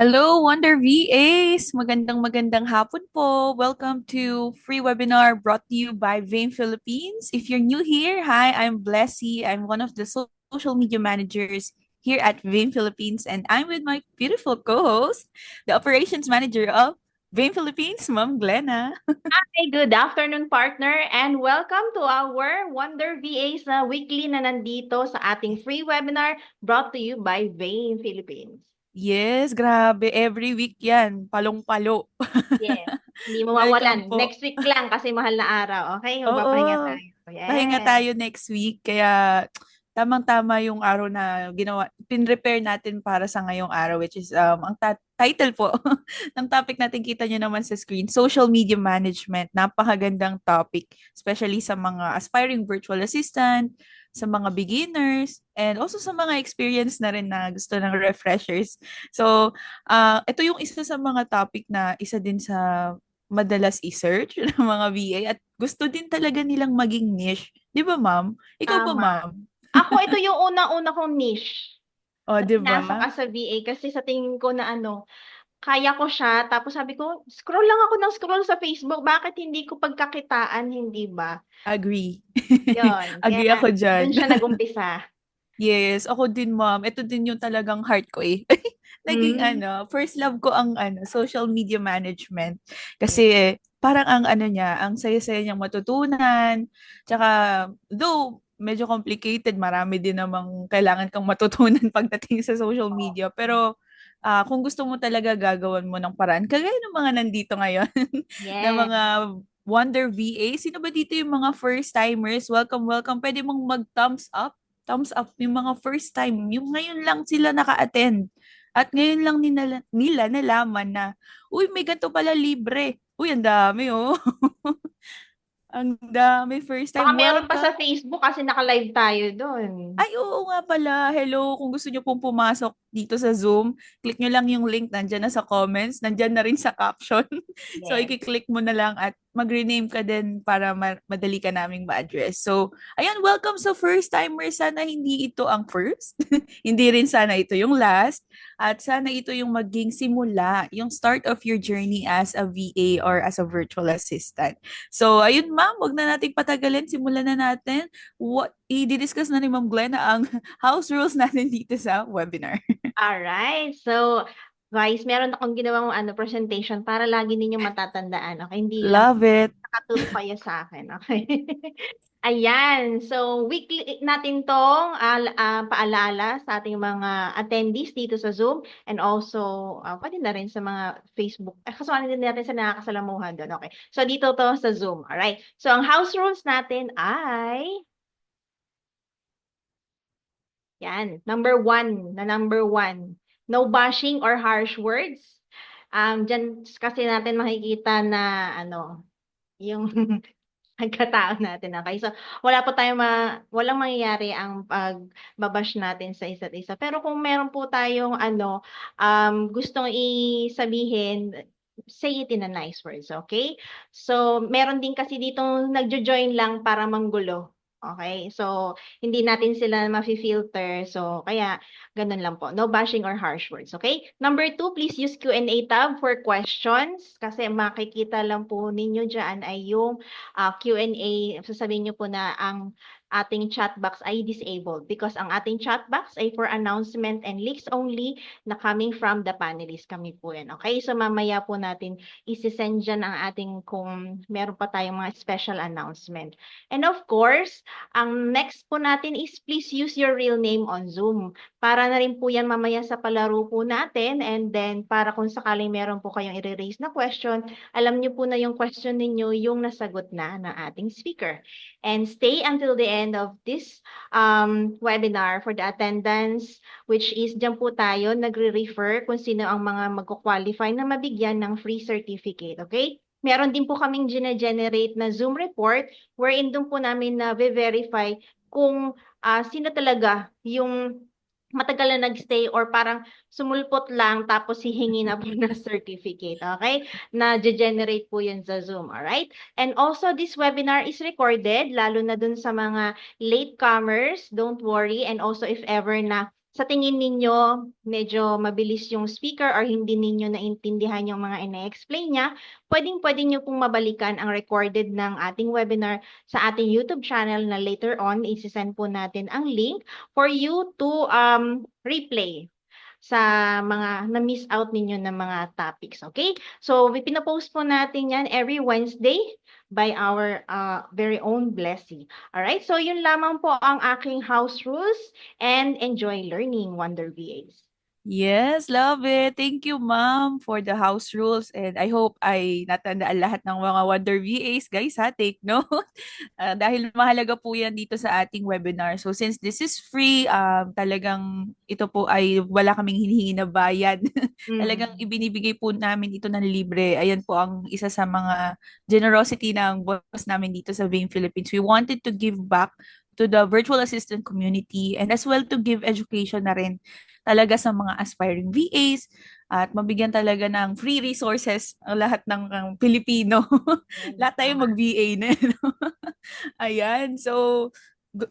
Hello, Wonder VAs! Magandang hapon po. Welcome to free webinar brought to you by Vein Philippines. If you're new here, hi, I'm Blessy. I'm one of the social media managers here at Vein Philippines, and I'm with my beautiful co-host, the operations manager of Vein Philippines, Ma'am Glenna. Hi, good afternoon, partner, and welcome to our Wonder VAs na weekly na nandito sa ating free webinar brought to you by Vein Philippines. Yes, grabe. Every week yan. Palong-palo. Yes. Hindi Welcome mawawalan. po. Next week lang kasi mahal na araw. Okay? Oo, Magpapahinga tayo. pahinga Yes. tayo next week. Kaya tamang-tama yung araw na ginawa, pin-prepare natin para sa ngayong araw, which is ang title po ng topic natin, kita nyo naman sa screen, social media management. Napakagandang topic, especially sa mga aspiring virtual assistant, sa mga beginners, and also sa mga experience na rin na gusto ng refreshers. So, ito yung isa sa mga topic na isa din sa madalas i-search ng mga VA at gusto din talaga nilang maging niche. Di ba, ma'am? Ikaw ba, Tama. ma'am? Ako, ito yung unang-una kong niche O, na di ba? pinasok as a VA kasi sa tingin ko na kaya ko siya. Tapos sabi ko, scroll lang ako ng scroll sa Facebook. Bakit hindi ko pagkakitaan, hindi ba? Agree. Yun. Agree Kaya, ako dyan. dun siya nagumpisa. Yes, ako din, ma'am. Ito din yung talagang heart ko eh. Naging Hmm. first love ko ang social media management. Yeah. Kasi parang ang niya, ang saya-saya niyang matutunan. Tsaka, though medyo complicated, marami din namang kailangan kang matutunan pagdating sa social Oh. media. Pero kung gusto mo talaga, gagawan mo ng paraan. Kagaya ng mga nandito ngayon, na Yes. mga Wonder VA. Sino ba dito yung mga first timers? Welcome, welcome. Pwede mong mag-thumbs up, yung mga first time, yung ngayon lang sila naka-attend. At ngayon lang nila nalaman na, uy, may ganito pala libre. Uy, ang dami, oh. Ang dami, first Baka time. meron pa sa Welcome. Facebook kasi naka-live tayo dun. Ay, oo nga pala. Hello, kung gusto nyo pong pumasok dito sa Zoom, click nyo lang yung link, nandyan na sa comments, nandyan na rin sa caption. So, Yes. i-click mo na lang at mag-rename ka din para madali ka naming ma-address. So, ayan, welcome sa first timer. Sana hindi ito ang first. Hindi rin sana ito yung last. At sana ito yung maging simula, yung start of your journey as a VA or as a virtual assistant. So, ayun ma'am, wag na nating patagalin. Simulan na natin. I-discuss na ni Ma'am Glenn ang house rules natin dito sa webinar. Alright. So, guys, meron akong ginawang presentation para lagi ninyong matatandaan. Okay? Hindi lang Love it. nakaturo kayo sa akin. Okay? Ayan. So, weekly natin tong paalala sa ating mga attendees dito sa Zoom and also pwede na rin sa mga Facebook. Kasama din natin sa nakakasalamuhan doon. Okay. So, dito to sa Zoom. Alright. So, ang house rules natin ay yan. Number one. No bashing or harsh words. Diyan kasi natin makikita na yung pagkatao natin. Okay? So, walang mangyayari ang pagbabash natin sa isa't isa. Pero kung meron po tayong gustong isabihin, say it in a nice words, okay? So, meron din kasi ditong nagjo-join lang para manggulo. Okay? So, hindi natin sila mafi-filter. So, kaya ganun lang po. No bashing or harsh words. Okay? Number two, please use Q&A tab for questions. Kasi makikita lang po ninyo dyan ay yung Q&A. Sasabihin nyo po na ang ating chat box ay disabled because ang ating chat box ay for announcement and leaks only na coming from the panelists. Kami po yan. Okay? So, mamaya po natin isi-send dyan ang ating kung meron pa tayong mga special announcement. And of course, ang next po natin is please use your real name on Zoom. Para na rin po yan mamaya sa palaro po natin and then para kung sakaling meron po kayong i-raise na question, alam niyo po na yung question ninyo yung nasagot na ng ating speaker. And stay until the end of this webinar for the attendance which is dyan po tayo nagre-refer kung sino ang mga magko-qualify na mabigyan ng free certificate. Okay? Meron din po kaming gine-generate na Zoom report wherein doon po namin na verify kung sino talaga yung matagal na nagstay or parang sumulpot lang tapos hihingi na po ng certificate, okay? Na generate po yun sa Zoom, alright? And also, this webinar is recorded, lalo na dun sa mga latecomers, don't worry. And also, if ever na sa tingin ninyo medyo mabilis yung speaker or hindi ninyo naintindihan yung mga ine-explain niya, pwedeng-pwede niyo pong mabalikan ang recorded ng ating webinar sa ating YouTube channel na later on isi-send po natin ang link for you to replay sa mga na-miss out ninyo na mga topics, okay? So, pinopost po natin yan every Wednesday by our very own Blessy. Alright, so yun lamang po ang aking house rules and enjoy learning, Wonder VAs. Yes, love it. Thank you, ma'am, for the house rules. And I hope ay natandaan lahat ng mga Wonder VAs. Guys, ha, take note. Dahil mahalaga po yan dito sa ating webinar. So since this is free, talagang ito po ay wala kaming hinihingi na bayad. Talagang Mm. ibinibigay po namin ito ng libre. Ayan po ang isa sa mga generosity ng boss namin dito sa Vein Philippines. We wanted to give back to the virtual assistant community and as well to give education na rin talaga sa mga aspiring VAs at mabigyan talaga ng free resources ang lahat ng Pilipino. Yan, Lahat tayo tama. mag-VA na. No? Ayan. So,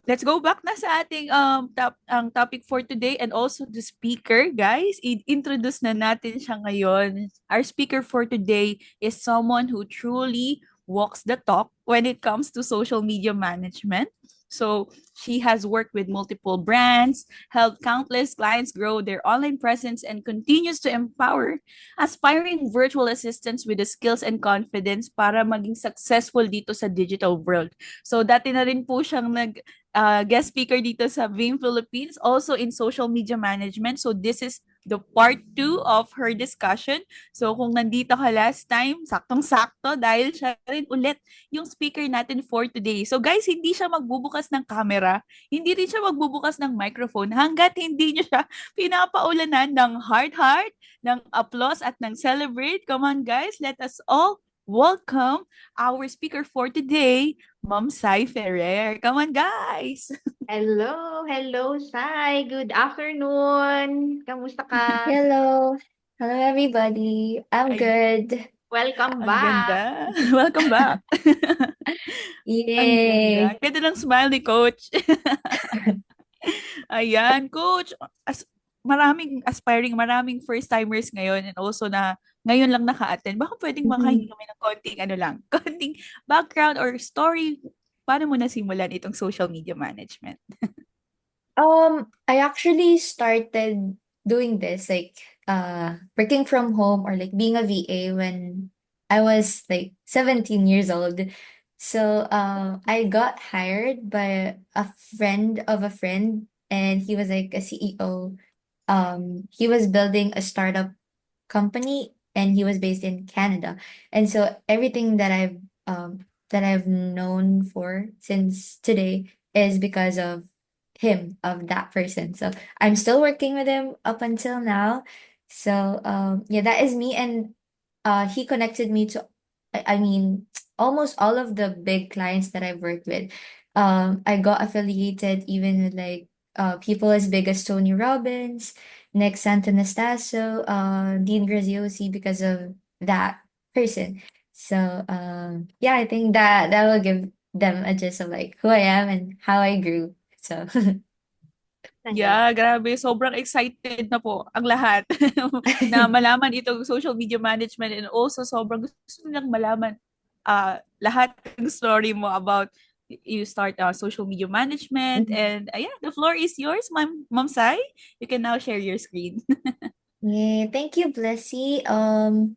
let's go back na sa ating ang topic for today and also the speaker, guys. Introduce na natin siya ngayon. Our speaker for today is someone who truly walks the talk when it comes to social media management. So, she has worked with multiple brands, helped countless clients grow their online presence, and continues to empower aspiring virtual assistants with the skills and confidence para maging successful dito sa digital world. So dati na rin po siyang guest speaker dito sa Vein Philippines, also in social media management. So this is the part 2 of her discussion. So kung nandito ka last time, saktong-sakto dahil siya rin ulit yung speaker natin for today. So guys, hindi siya magbubukas ng camera, hindi rin siya magbubukas ng microphone hanggat hindi niyo siya pinapaulanan ng heart, ng applause at ng celebrate. Come on guys, let us all welcome our speaker for today, Ma'am Sai Ferrer. Come on, guys! Hello, hello, Sai. Good afternoon. Kamusta ka? Hello. Hello, everybody. I'm Ay, good. Welcome ang back. ganda. Welcome back. Ang ganda. Yay. Ganda ng smile ni Coach. Ayan, Coach. Maraming aspiring, maraming first-timers ngayon and also na ngayon lang naka-attend. Baka pwedeng makahingi Mhm. kami ng konting ano lang, konting background or story. Paano mo nasimulan itong social media management? I actually started doing this, like, working from home or like being a VA when I was like 17 years old. So, I got hired by a friend of a friend, and he was like a CEO. He was building a startup company, and he was based in Canada. And so everything that I've known for since today is because of him, of that person. So I'm still working with him up until now. So yeah, that is me. And he connected me to, I mean, almost all of the big clients that I've worked with. I got affiliated even with like people as big as Tony Robbins, Nick Santonastaso, Dean Graziosi, because of that person. So yeah, I think that will give them a gist of like who I am and how I grew. So Nice. Yeah, grabe. Sobrang excited na po ang lahat na malaman itong social media management and also sobrang gusto nilang malaman lahat ng story mo about you start social media management Mhm. and yeah, the floor is yours, Ma'am Sai. You can now share your screen. Yeah, thank you, Blessy. All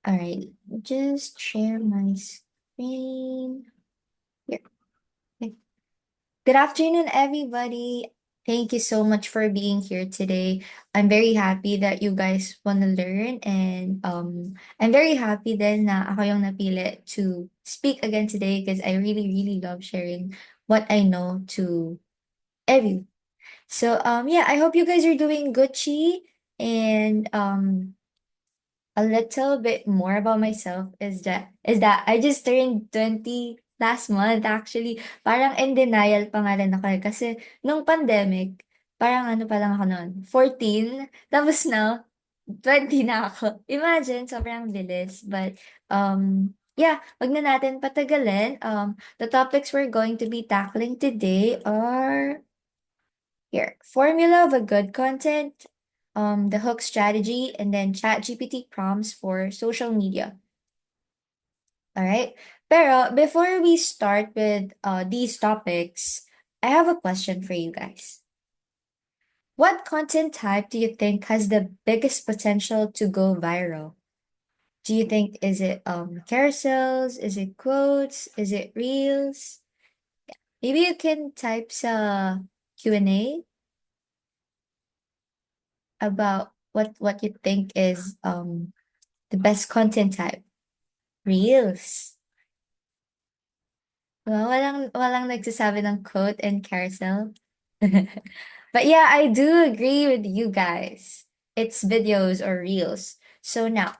right, just share my screen. Here. Okay. Good afternoon, everybody. Thank you so much for being here today. I'm very happy that you guys want to learn, and I'm very happy then na ako yung napili to speak again today because I really really love sharing what I know to everyone. So yeah, I hope you guys are doing good, Chi. And a little bit more about myself is that I just turned 20 last month actually. Parang in denial pa nga rin ako kasi nung pandemic, parang ano pa lang ako noon, 14, tapos now 20 na ako. Imagine, sobrang bilis. But yeah, wag na natin patagalin. The topics we're going to be tackling today are Here, formula of a good content, the hook strategy, and then ChatGPT prompts for social media. All right. Pero before we start with these topics, I have a question for you guys. What content type do you think has the biggest potential to go viral? Do you think is it carousels? Is it quotes? Is it reels? Maybe you can type sa Q&A about what you think is the best content type. Reels. Well, walang nagsasabi ng quote and carousel. But yeah, I do agree with you guys. It's videos or reels. So now,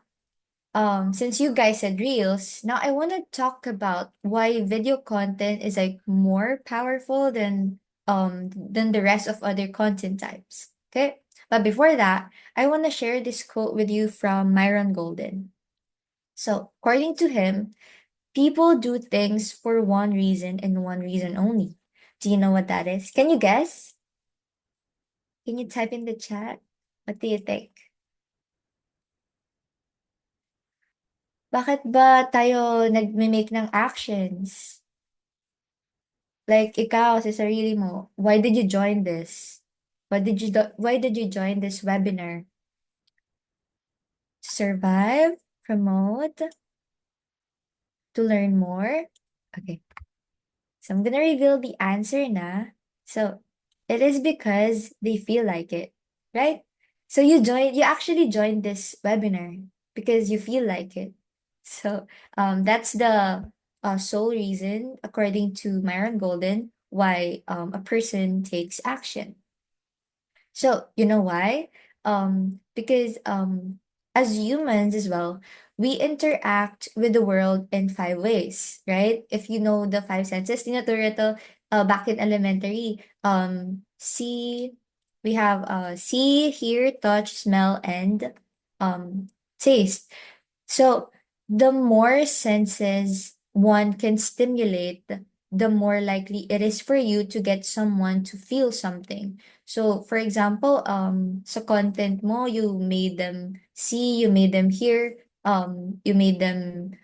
since you guys said reels, now I want to talk about why video content is like more powerful than the rest of other content types. Okay? But before that, I want to share this quote with you from Myron Golden. So, according to him, people do things for one reason and one reason only. Do you know what that is? Can you guess? Can you type in the chat? What do you think? Bakit ba tayo nagme-make ng actions? Like ikaw sa sarili mo, why did you join this? Why did you join this webinar? To survive, promote, to learn more? Okay. So I'm gonna reveal the answer na. So it is because they feel like it, right? So you actually joined this webinar because you feel like it. So that's the sole reason, according to Myron Golden, why a person takes action. So, you know why? Because as humans as well, we interact with the world in five ways, right? If you know the five senses, tinuturo ito back in elementary. See, we have see, hear, touch, smell, and taste. So, the more senses one can stimulate, the more likely it is for you to get someone to feel something. So, for example, sa content mo, you made them see, you made them hear, you made them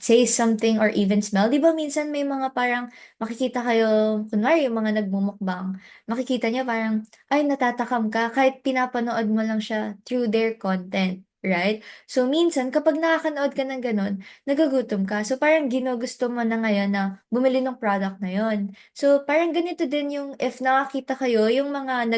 taste something or even smell. Di ba minsan may mga parang makikita kayo, kunwari yung mga nagmumukbang, makikita niya parang, ay, natatakam ka kahit pinapanood mo lang siya through their content. Right? So, minsan, kapag nakakanood ka ng ganun, nagagutom ka. So, parang ginugusto mo na ngayon na bumili ng product na yon. So, parang ganito din yung if nakakita kayo, yung mga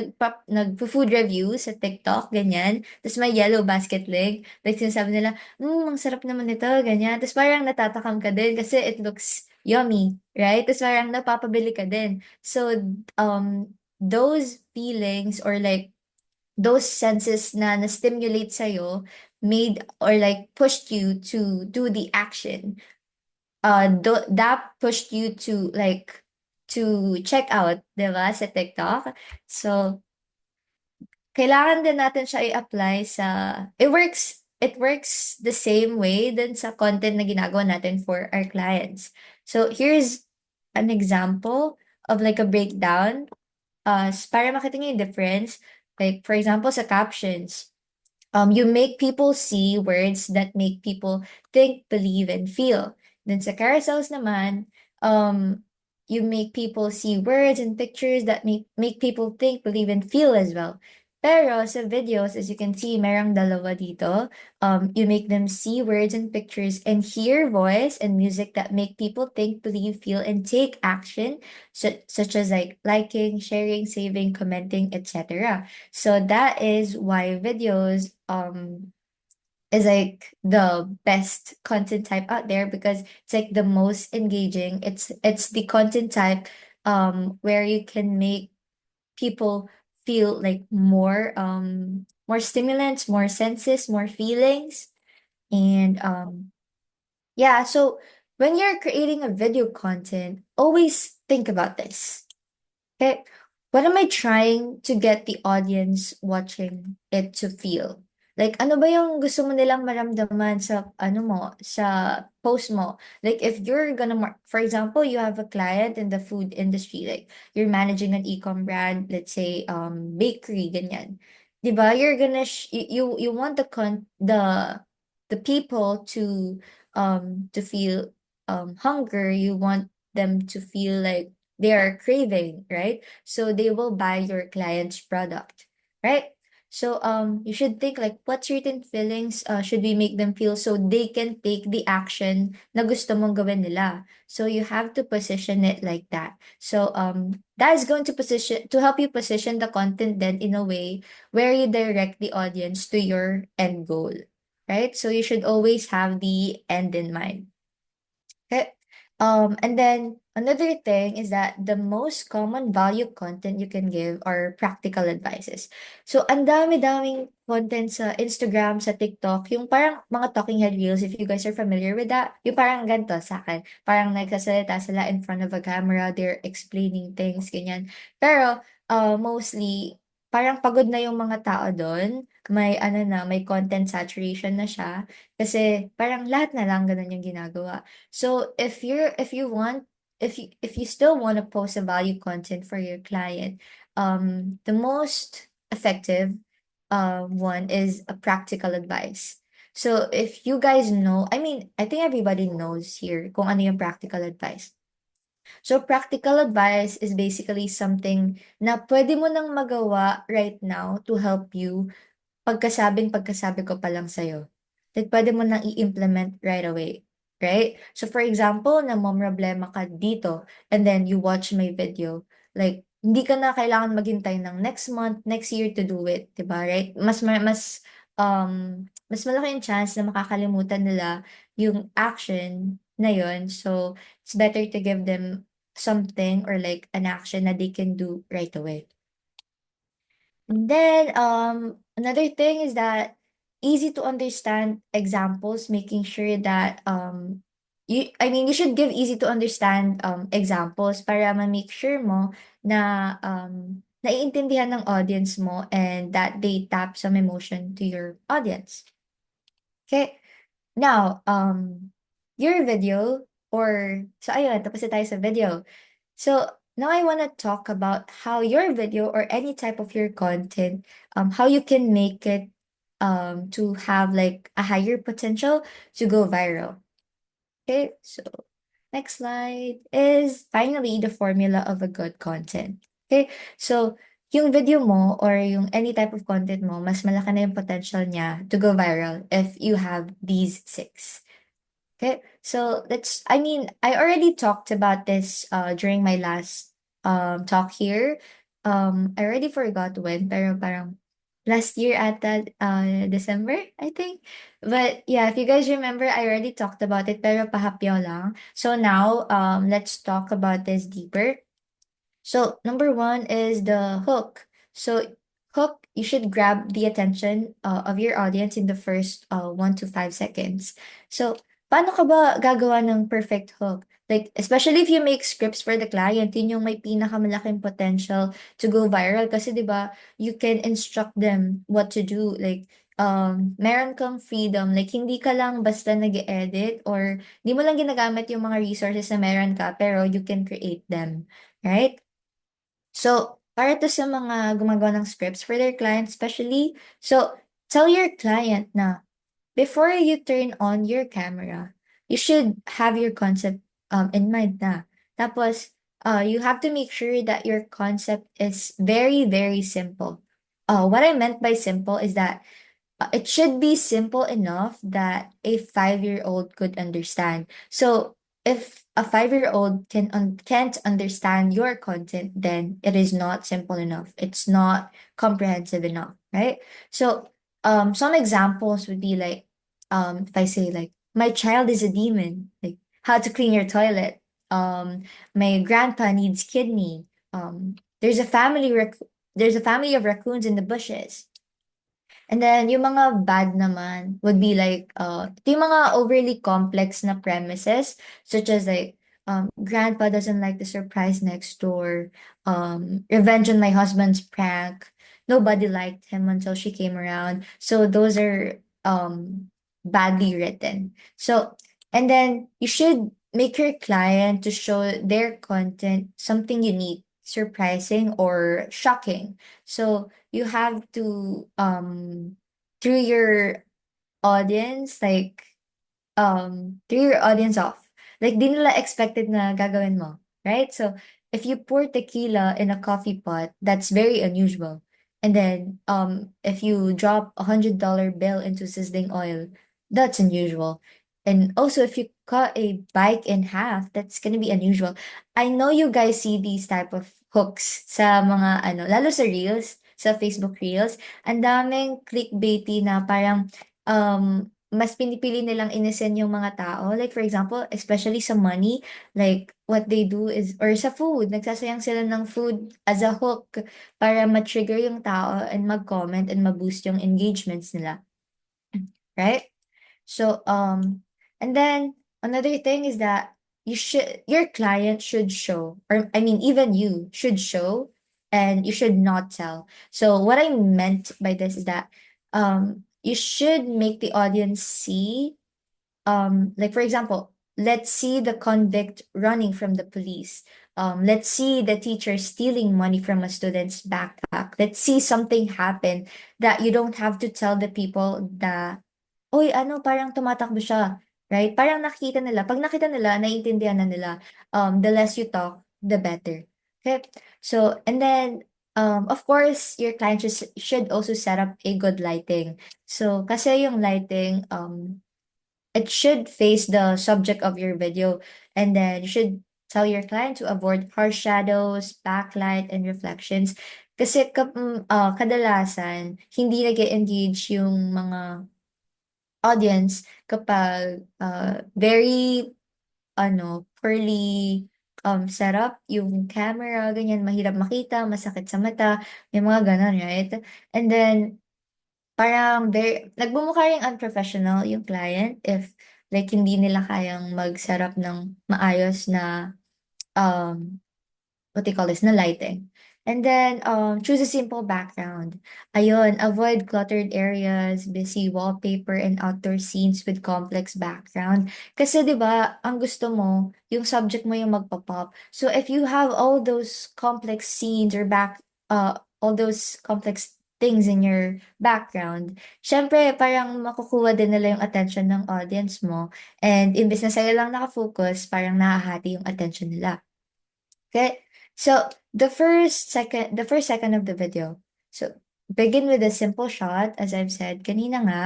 nagpo-food review sa TikTok, ganyan. Tapos may yellow basket link. Like, sinasabi nila, ang sarap naman ito, ganyan. Tapos parang natatakam ka din kasi it looks yummy, right? Tapos parang napapabili ka din. So, those feelings or like those senses na na-stimulate sa'yo made or like pushed you to do the action. That pushed you to like to check out, 'di ba, sa TikTok. So, kailangan din natin siya i-apply sa it works the same way din sa content na ginagawa natin for our clients. So, here's an example of like a breakdown para makita niyo yung difference. Like, for example, sa captions, you make people see words that make people think, believe, and feel. Then sa carousels naman, you make people see words and pictures that make people think, believe, and feel as well. Pero sa videos, as you can see, merong dalawa dito. You make them see words and pictures and hear voice and music that make people think, believe, feel, and take action, such as like liking, sharing, saving, commenting, etc. So that is why videos is like the best content type out there because it's like the most engaging. It's the content type where you can make people feel like more stimulants, more senses, more feelings. And yeah, so when you're creating a video content, always think about this. Okay, what am I trying to get the audience watching it to feel? Like, ano ba yung gusto mo nilang maramdaman sa, ano mo, sa post mo? Like, if you're gonna, for example, you have a client in the food industry, like, you're managing an e-com brand, let's say, bakery, ganyan. 'Di ba? You're gonna, you want the people to feel, hunger, you want them to feel like they are craving, right? So they will buy your client's product, right? So you should think like what certain feelings should we make them feel so they can take the action na gusto mong gawin nila. So you have to position it like that. So that is going to help you position the content then in a way where you direct the audience to your end goal, right? So you should always have the end in mind. Okay. And then another thing is that the most common value content you can give are practical advices. So, ang dami-daming content sa Instagram, sa TikTok, yung parang mga talking head reels, if you guys are familiar with that, yung parang ganito sa akin. Parang nagsasalita sila in front of a camera, they're explaining things, ganyan. Pero, mostly, parang pagod na yung mga tao doon. May ano na, may content saturation na siya. Kasi parang lahat na lang ganun yung ginagawa. So if you still want to post a value content for your client, the most effective one is a practical advice. So if you guys know, I mean, I think everybody knows here kung ano yung practical advice. So practical advice is basically something na pwede mo nang magawa right now to help you pagkasabi ko pa lang sa'yo. Like, pwede mo nang i-implement right away, right? So, for example, namomroblema ka dito, and then you watch my video, like, hindi ka na kailangan maghintay ng next month, next year to do it, di ba, right? Mas malaki yung chance na makakalimutan nila yung action na yun. So, it's better to give them something or like an action that they can do right away. And then another thing is that easy to understand examples, making sure that you should give easy to understand examples para ma-make sure mo na naiintindihan ng audience mo and that they tap some emotion to your audience. Okay? Now, your video so ayun, tapos na tayo sa video. So now I want to talk about how your video or any type of your content, how you can make it to have like a higher potential to go viral. Okay, so next slide is finally the formula of a good content. Okay, so yung video mo or yung any type of content mo, mas malaki na yung potential niya to go viral if you have these 6. Okay, so I already talked about this during my last talk here. I already forgot when, pero parang last year at that December, I think. But yeah, if you guys remember, I already talked about it, pero pahapyaw lang. So now, let's talk about this deeper. So number 1 is the hook. So hook, you should grab the attention of your audience in the first 1 to 5 seconds. So paano ka ba gagawa ng perfect hook? Like, especially if you make scripts for the client, yun yung may pinakamalaking potential to go viral kasi 'di ba, you can instruct them what to do. Like, meron kang freedom. Like, hindi ka lang basta nag-edit or di mo lang ginagamit yung mga resources na meron ka, pero you can create them, right? So, para to sa mga gumagawa ng scripts for their clients especially, so tell your client na before you turn on your camera, you should have your concept in mind na. Tapos, you have to make sure that your concept is very, very simple. What I meant by simple is that it should be simple enough that a 5-year-old could understand. So if a 5-year-old can't understand your content, then it is not simple enough. It's not comprehensive enough, right? So some examples would be like if I say like my child is a demon, like how to clean your toilet. My grandpa needs kidney. There's a there's a family of raccoons in the bushes. And then, yung mga bad naman would be like, ito yung mga overly complex na premises, such as like, grandpa doesn't like the surprise next door, revenge on my husband's prank, nobody liked him until she came around. So those are badly written. So, and then you should make your client to show their content something unique, surprising, or shocking. So you have to through your audience, like throw your audience off. Like, di nila expected na gagawin mo, right? So, if you pour tequila in a coffee pot, that's very unusual. And then, if you drop $100 bill into sizzling oil, that's unusual. And also, if you cut a bike in half, that's gonna be unusual. I know you guys see these type of hooks sa mga ano, lalo sa Reels, sa Facebook Reels. Ang daming clickbaity na parang mas pinipili nilang innocent yung mga tao. Like for example, especially sa money, like what they do is, or sa food, nagsasayang sila ng food as a hook para ma-trigger yung tao and mag-comment and ma-boost yung engagements nila. Right? So, and then another thing is that your client should show, or I mean, even you should show and you should not tell. So, what I meant by this is that, you should make the audience see, like for example, let's see the convict running from the police. Let's see the teacher stealing money from a student's backpack. Let's see something happen that you don't have to tell the people that, uy, ano, parang tumatakbo siya, right? Parang nakikita nila. Pag nakita nila, naiintindihan na nila, the less you talk, the better. Okay? So, and then, of course, your client should also set up a good lighting. So, kasi yung lighting, it should face the subject of your video, and then you should tell your client to avoid harsh shadows, backlight, and reflections. Kasi kadalasan, hindi nag-engage yung mga audience kapag very poorly setup yung camera, ganyan, mahirap makita, masakit sa mata, may mga ganon, right? And then, parang nagmumukha ring unprofessional yung client if like hindi nila kayang mag-setup ng maayos na what they call this, na lighting. And then, choose a simple background. Ayun, avoid cluttered areas, busy wallpaper, and outdoor scenes with complex background. Kasi 'di ba, ang gusto mo, yung subject mo yung magpa-pop. So if you have all those complex scenes or all those complex things in your background, syempre parang makukuha din nila yung attention ng audience mo. And imbes na sa'yo lang nakafocus, parang nahahati yung attention nila. Okay, so the first second of the video. So begin with a simple shot, as I've said kanina nga.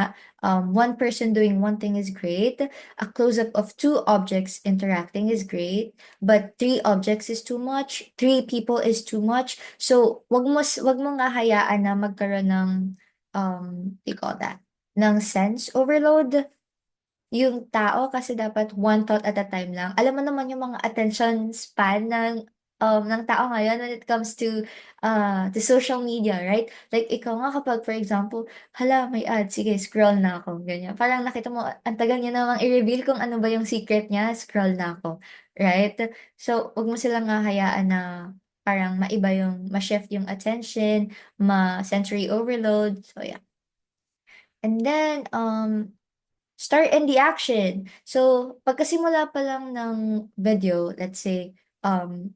One person doing one thing is great. A close-up of two objects interacting is great, but three objects is too much. Three people is too much. So wag mo nga hayaan na magkaroon ng what do you call that? Ng sense overload yung tao kasi dapat one thought at a time lang. Alam mo naman yung mga attention span ng tao ngayon when it comes to social media, right? Like ikaw nga kapag for example, hala may ad, sige scroll na ako, ganyan. Parang nakita mo, ang tagal niya namang i-reveal kung ano ba yung secret niya, scroll na ako, right? So, wag mo silang nga hayaan na parang maiba yung, ma-shift yung attention, ma-sensory overload. So, yeah. And then, start in the action. So, pagkasimula pa lang ng video, let's say,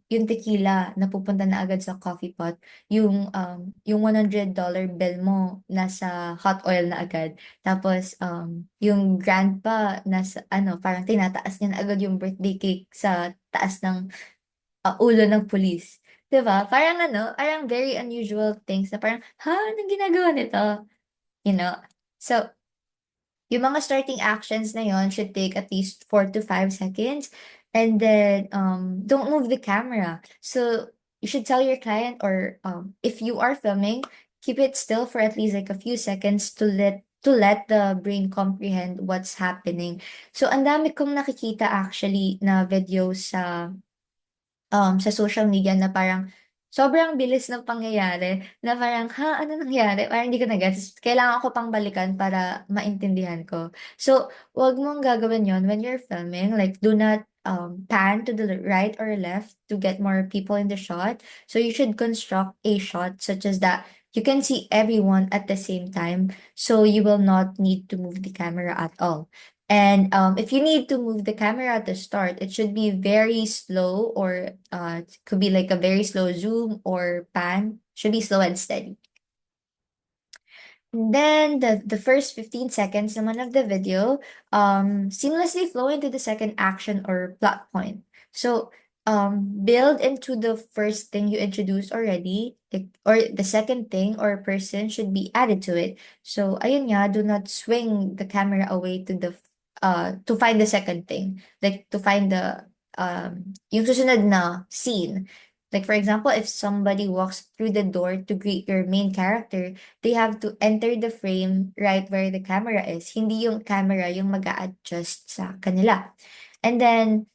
yung tequila napupunta na agad sa coffee pot, yung $100 bill mo nasa hot oil na agad. Tapos, yung grandpa nasa, ano, parang tinataas niya na agad yung birthday cake sa taas ng ulo ng police. 'Di ba? Parang ano, parang very unusual things na parang, ha, anong ginagawa nito? You know? So, yung mga starting actions na yon should take at least 4 to 5 seconds. And then, don't move the camera. So, you should tell your client or if you are filming, keep it still for at least like a few seconds to let the brain comprehend what's happening. So, ang dami kong nakikita actually na videos sa social media na parang sobrang bilis ng pangyayari na parang, "Ha, ano nangyari?" Parang hindi ko na-gets. Kailangan ko pang balikan para maintindihan ko. So, 'wag mong gagawin yon when you're filming. Like, do not, pan to the right or left to get more people in the shot. So, you should construct a shot such as that you can see everyone at the same time, so you will not need to move the camera at all. And if you need to move the camera at the start, it should be very slow, or it could be like a very slow zoom or pan. Should be slow and steady. And then the first 15 seconds naman of the video seamlessly flow into the second action or plot point. So build into the first thing you introduced already, like, or the second thing or person should be added to it. So ayun nga, do not swing the camera away to find the second thing, like to find the yung susunod na scene. Like for example, if somebody walks through the door to greet your main character, they have to enter the frame right where the camera is. Hindi yung camera yung mag-a-adjust sa kanila. And then,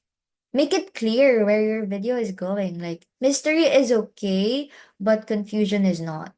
make it clear where your video is going. Like, mystery is okay, but confusion is not.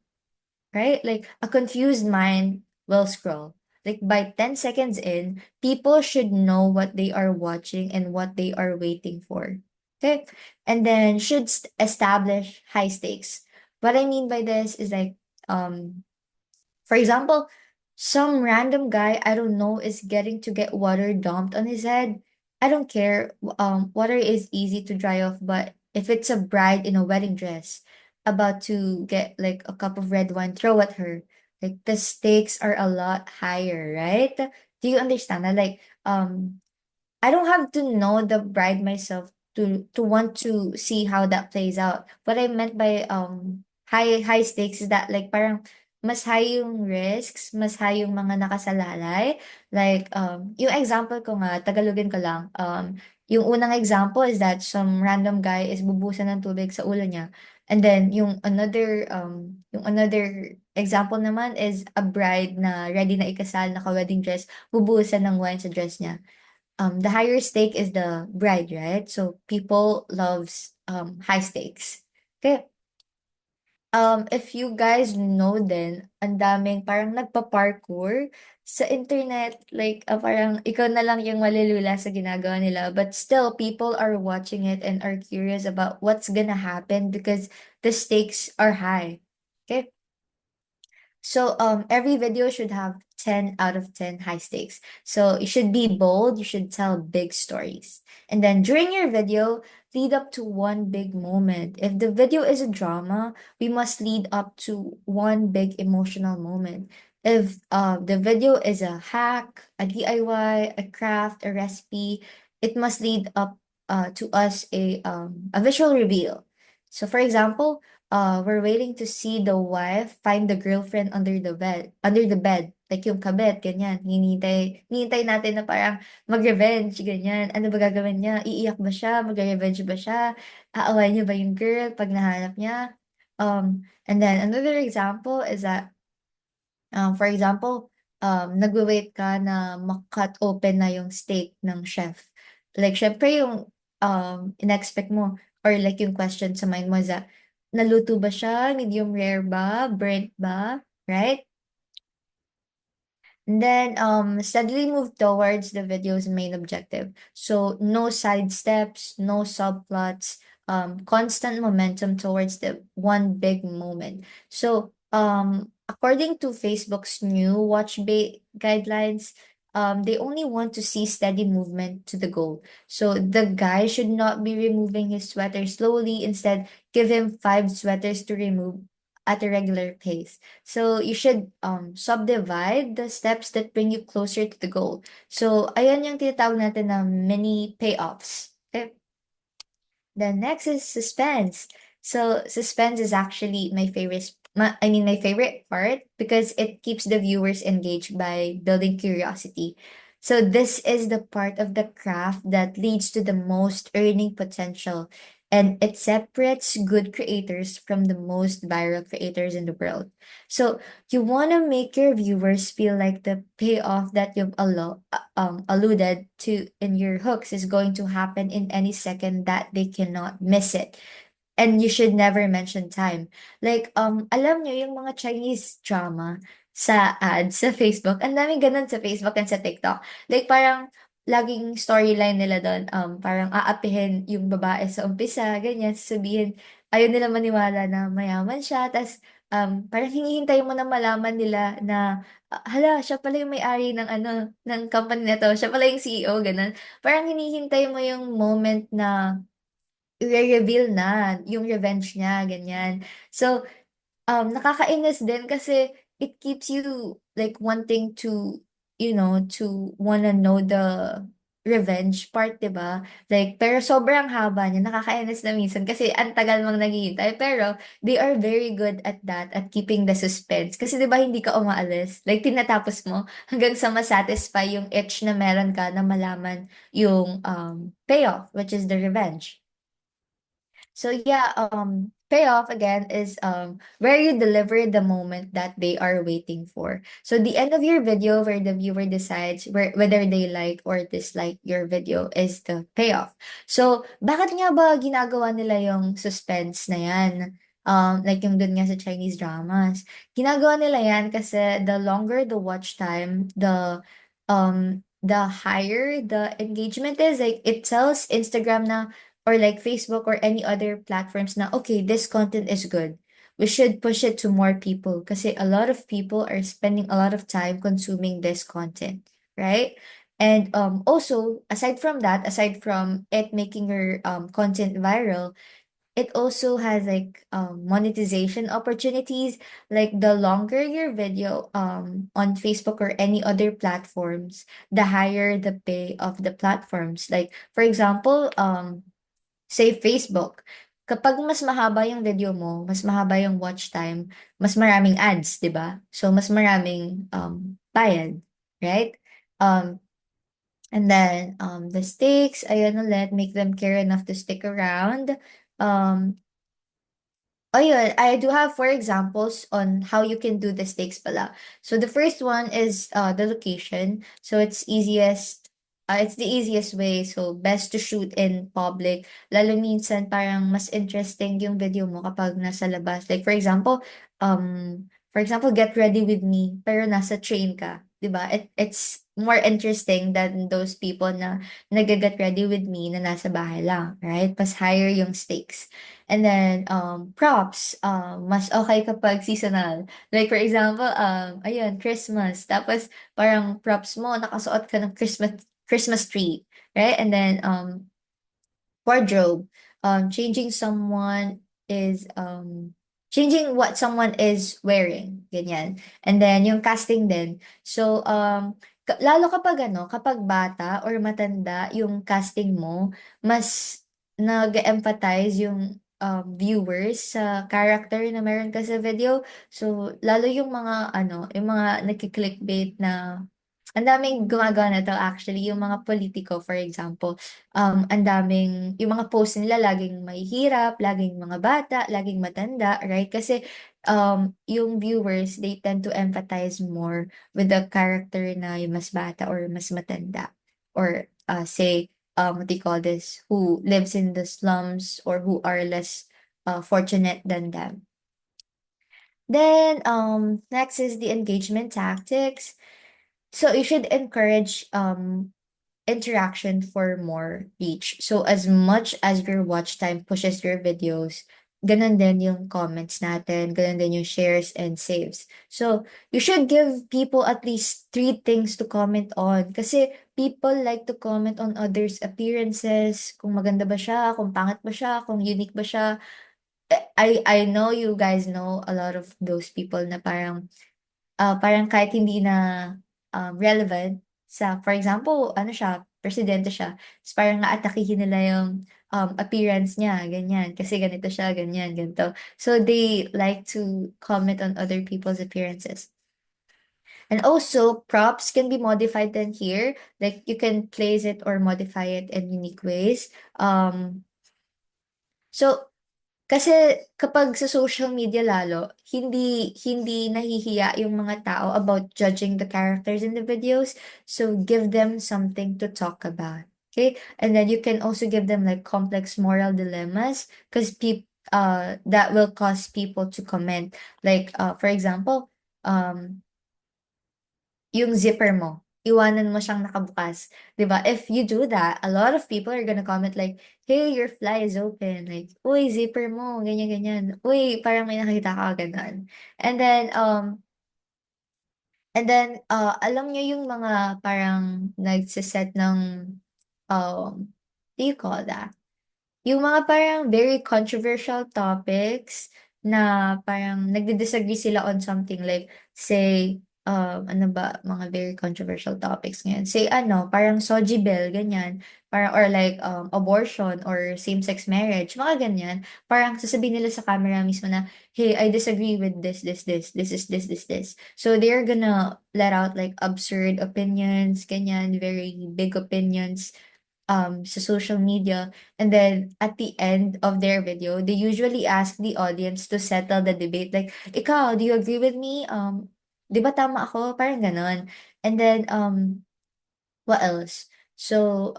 Right? Like, a confused mind will scroll. Like, by 10 seconds in, people should know what they are watching and what they are waiting for. Okay? And then, should establish high stakes. What I mean by this is like, for example, some random guy I don't know is getting to get water dumped on his head. I don't care. Water is easy to dry off, but if it's a bride in a wedding dress about to get like a cup of red wine throw at her, like the stakes are a lot higher, right? Do you understand that? Like, I don't have to know the bride myself to want to see how that plays out. What I meant by high stakes is that like parang mas high yung risks, mas high yung mga nakasalalay. Like yung example ko nga, Tagalogin ko lang. Yung unang example is that some random guy is bubusan ng tubig sa ulo niya. And then yung another example naman is a bride na ready na ikasal, naka-wedding dress, bubusan ng wine sa dress niya. The higher stake is the bride, right? So people loves high stakes. Okay. If you guys know din, ang daming parang nagpa-parkour sa internet, like parang ikaw na lang yung malilula sa ginagawa nila, but still people are watching it and are curious about what's gonna happen because the stakes are high. Okay? So every video should have 10 out of 10 high stakes. So you should be bold, you should tell big stories. And then during your video, lead up to one big moment. If the video is a drama, we must lead up to one big emotional moment. If the video is a hack, a DIY, a craft, a recipe, it must lead up to us a visual reveal. So for example, we're waiting to see the wife find the girlfriend under the bed. Like yung kabit, ganyan. Hinihintay natin na parang mag-revenge, ganyan. Ano ba gagawin niya? Iiyak ba siya? Mag-revenge ba siya? Aaway niya ba yung girl pag nahanap niya? And then another example is that, for example, nagwe-wait ka na mak-cut open na yung steak ng chef. Like, syempre yung in-expect mo or like yung question sa mind mo is that, naluto ba siya? Medium rare ba? Burnt ba? Right? And then steadily move towards the video's main objective. So no side steps, no subplots, constant momentum towards the one big moment. So according to Facebook's new watch guidelines, they only want to see steady movement to the goal. So the guy should not be removing his sweater slowly. Instead, give him 5 sweaters to remove at a regular pace. So you should subdivide the steps that bring you closer to the goal. So ayan yung tinatawag natin na mini payoffs. Okay? The next is suspense. So suspense is actually my favorite part because it keeps the viewers engaged by building curiosity. So this is the part of the craft that leads to the most earning potential, and it separates good creators from the most viral creators in the world. So you want to make your viewers feel like the payoff that you've alluded to in your hooks is going to happen in any second, that they cannot miss it. And you should never mention time. Like, alam nyo yung mga Chinese drama sa ads sa Facebook, ang daming ganun sa Facebook and sa TikTok. Like, parang laging storyline nila doon, parang aapihin yung babae sa umpisa, ganyan, sasabihin, ayaw nila maniwala na mayaman siya, tas parang hinihintay mo na malaman nila na, hala, siya pala yung may-ari ng ano, ng company na 'to, siya pala yung CEO, gano'n. Parang hinihintay mo yung moment na i-re-reveal na yung revenge niya, ganyan. So, nakakainis din kasi it keeps you like wanting to, to wanna know the revenge part, 'di ba? Like, pero sobrang haba niya, nakakainis na minsan kasi ang tagal mong naghihintay. Pero they are very good at that, at keeping the suspense. Kasi 'di ba hindi ka umaalis? Like, tinatapos mo hanggang sa ma-satisfy yung itch na meron ka na malaman yung payoff, which is the revenge. So yeah, payoff again is where you deliver the moment that they are waiting for. So the end of your video where the viewer decides whether they like or dislike your video is the payoff. So bakit nga ba ginagawa nila yung suspense na yan? Like yung dun nga sa Chinese dramas. Ginagawa nila yan kasi the longer the watch time, the higher the engagement is. Like it tells Instagram na or like Facebook or any other platforms na, okay, this content is good. We should push it to more people kasi a lot of people are spending a lot of time consuming this content, right? And also, aside from that, aside from it making your content viral, it also has like monetization opportunities. Like the longer your video on Facebook or any other platforms, the higher the pay of the platforms. Like for example, say Facebook, kapag mas mahaba yung video mo, mas mahaba yung watch time, mas maraming ads, 'di ba? So mas maraming bayad, right? Um and then the stakes, ayan ulit, make them care enough to stick around. Um Ayun, I do have 4 examples on how you can do the stakes pala. So the first one is the location. So it's the easiest way. So best to shoot in public. Lalo minsan parang mas interesting yung video mo kapag nasa labas. Like for example, get ready with me pero nasa train ka, 'di ba? It's more interesting than those people na nag-get ready with me na nasa bahay lang, right? Mas higher yung stakes. And then, props, mas okay kapag seasonal. Like for example, ayun, Christmas. Tapos parang props mo, nakasuot ka ng Christmas tree, right? And then, wardrobe. Changing what someone is wearing, ganyan. And then yung casting din. So, lalo kapag kapag bata or matanda yung casting mo, mas nag-empathize yung viewers sa character na meron ka sa video. So, lalo yung mga nagki-clickbait na ang daming gumagawa nito actually, yung mga politiko for example. Ang daming yung mga post nila laging mahihirap, laging mga bata, laging matanda, right? Kasi yung viewers, they tend to empathize more with the character na yung mas bata or mas matanda. Or say, what do you call this? Who lives in the slums or who are less fortunate than them. Then next is the engagement tactics. So you should encourage interaction for more reach. So as much as your watch time pushes your videos, ganun din yung comments natin, ganun din yung shares and saves. So you should give people at least 3 things to comment on. Kasi people like to comment on others' appearances, kung maganda ba siya, kung pangit ba siya, kung unique ba siya. I know you guys know a lot of those people na parang kahit hindi na relevant sa, for example, ano siya, presidente siya, ta's parang aatakihin nila yung appearance niya, ganyan, kasi ganito siya, ganyan, ganito. So they like to comment on other people's appearances. And also, props can be modified then here, like you can place it or modify it in unique ways. So kasi kapag sa social media lalo, hindi hindi nahihiya yung mga tao about judging the characters in the videos. So give them something to talk about. Okay? And then you can also give them like complex moral dilemmas because that will cause people to comment. Like for example, yung zipper mo. iwanan mo siyang nakabukas, 'di ba? If you do that, a lot of people are gonna comment like, "Hey, your fly is open." Like, "Uy, zipper mo, ganyan, ganyan. Uy, parang may nakita ka," gano'n. And then, alam niyo yung mga parang nagse-set ng, what do you call that? Yung mga parang very controversial topics na parang nagdi-disagree sila on something like say, ano ba mga very controversial topics ngayon? Say ano, parang Soji Bell, ganyan. Parang or like abortion or same-sex marriage, mga ganyan. Parang sasabihin nila sa camera mismo na, "Hey, I disagree with this. This is this." So they're gonna let out like absurd opinions, ganyan, very big opinions sa social media. And then at the end of their video, they usually ask the audience to settle the debate. Like, ikaw, do you agree with me? Di ba tama ako? Parang ganon. And then, what else? So,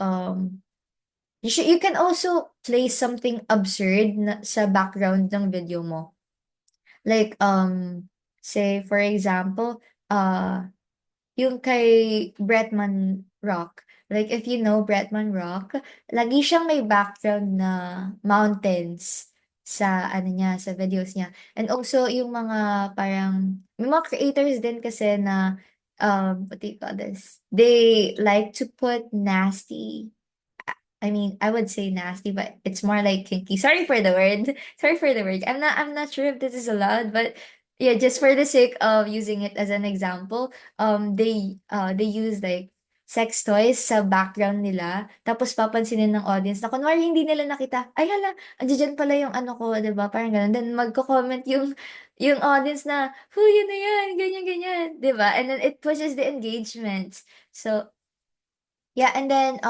you can also play something absurd sa background ng video mo. Like, say, for example, yung kay Bretman Rock. Like, if you know Bretman Rock, lagi siyang may background na mountains sa ano niya, sa videos niya. And also, yung mga parang, may mga creators din kasi na, what do you call this? They like to put nasty, I mean, I would say nasty, but it's more like kinky. Sorry for the word. Sorry for the word. I'm not sure if this is allowed, but yeah, just for the sake of using it as an example, they use like sex toys sa background nila. Tapos papansinin ng audience na kunwari hindi nila nakita, ay hala, andiyan pala yung ano ko, 'di ba? Parang ganun. Then magko-comment yung audience na, yun na yan, ganyan, ganyan, 'di ba? And then it pushes the engagement. So, yeah, and then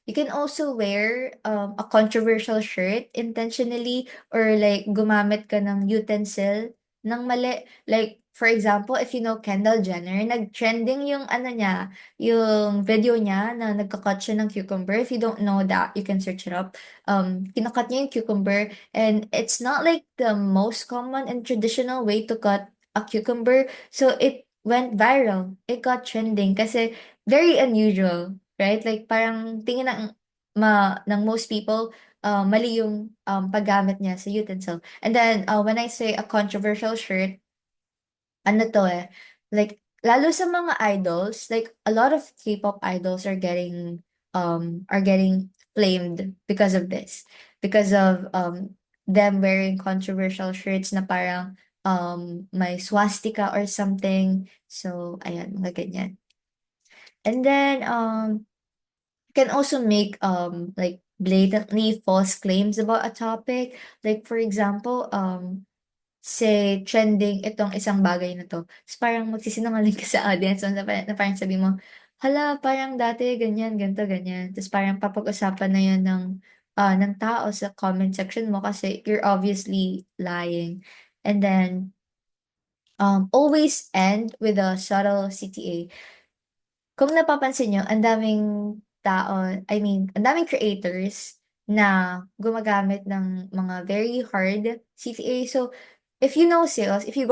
you can also wear a controversial shirt intentionally or like gumamit ka ng utensil ng mali. Like for example, if you know Kendall Jenner, nag-trending yung ano niya, yung video niya na nagka-cut siya ng cucumber. If you don't know that, you can search it up. Kinakat niya yung cucumber and it's not like the most common and traditional way to cut a cucumber. So it went viral. It got trending kasi very unusual. Right? Like parang tingin ng most people, mali yung paggamit niya sa utensil. And then when I say a controversial shirt, ano to like lalo sa mga idols, like a lot of K-pop idols are getting flamed because of this. Because of them wearing controversial shirts na parang may swastika or something. So ayan, mga ganyan. And then can also make like blatantly false claims about a topic. Like for example, say trending itong isang bagay na 'to. Ta's parang magsisinungaling ka sa audience na parang sabi mo, "Hala, parang dati ganyan, ganito, ganyan." Ta's parang papag-usapan na 'yun ng tao sa comment section mo kasi you're obviously lying. And then, always end with a subtle CTA. Kung napapansin niyo ang daming I mean, ang daming creators na gumagamit ng mga very hard CTA. So, if you know sales, if you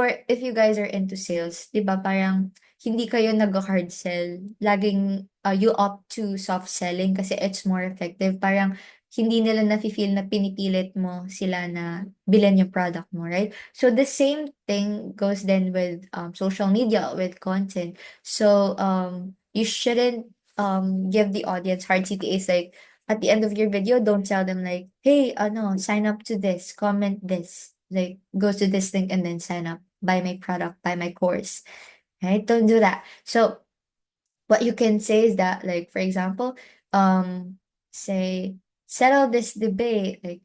guys are into sales, 'di ba parang hindi kayo nag-hard sell, laging, you opt to soft selling kasi it's more effective. Parang hindi nila nafi-feel na pinipilit mo sila na bilhin yung product mo, right? So, the same thing goes then with, social media, with content. So, you shouldn't give the audience hard CTAs like at the end of your video, don't tell them like, hey, ano, sign up to this, comment this, like go to this link and then sign up, buy my product, buy my course, right? Don't do that. So what you can say is that, like, for example, say, settle this debate. Like,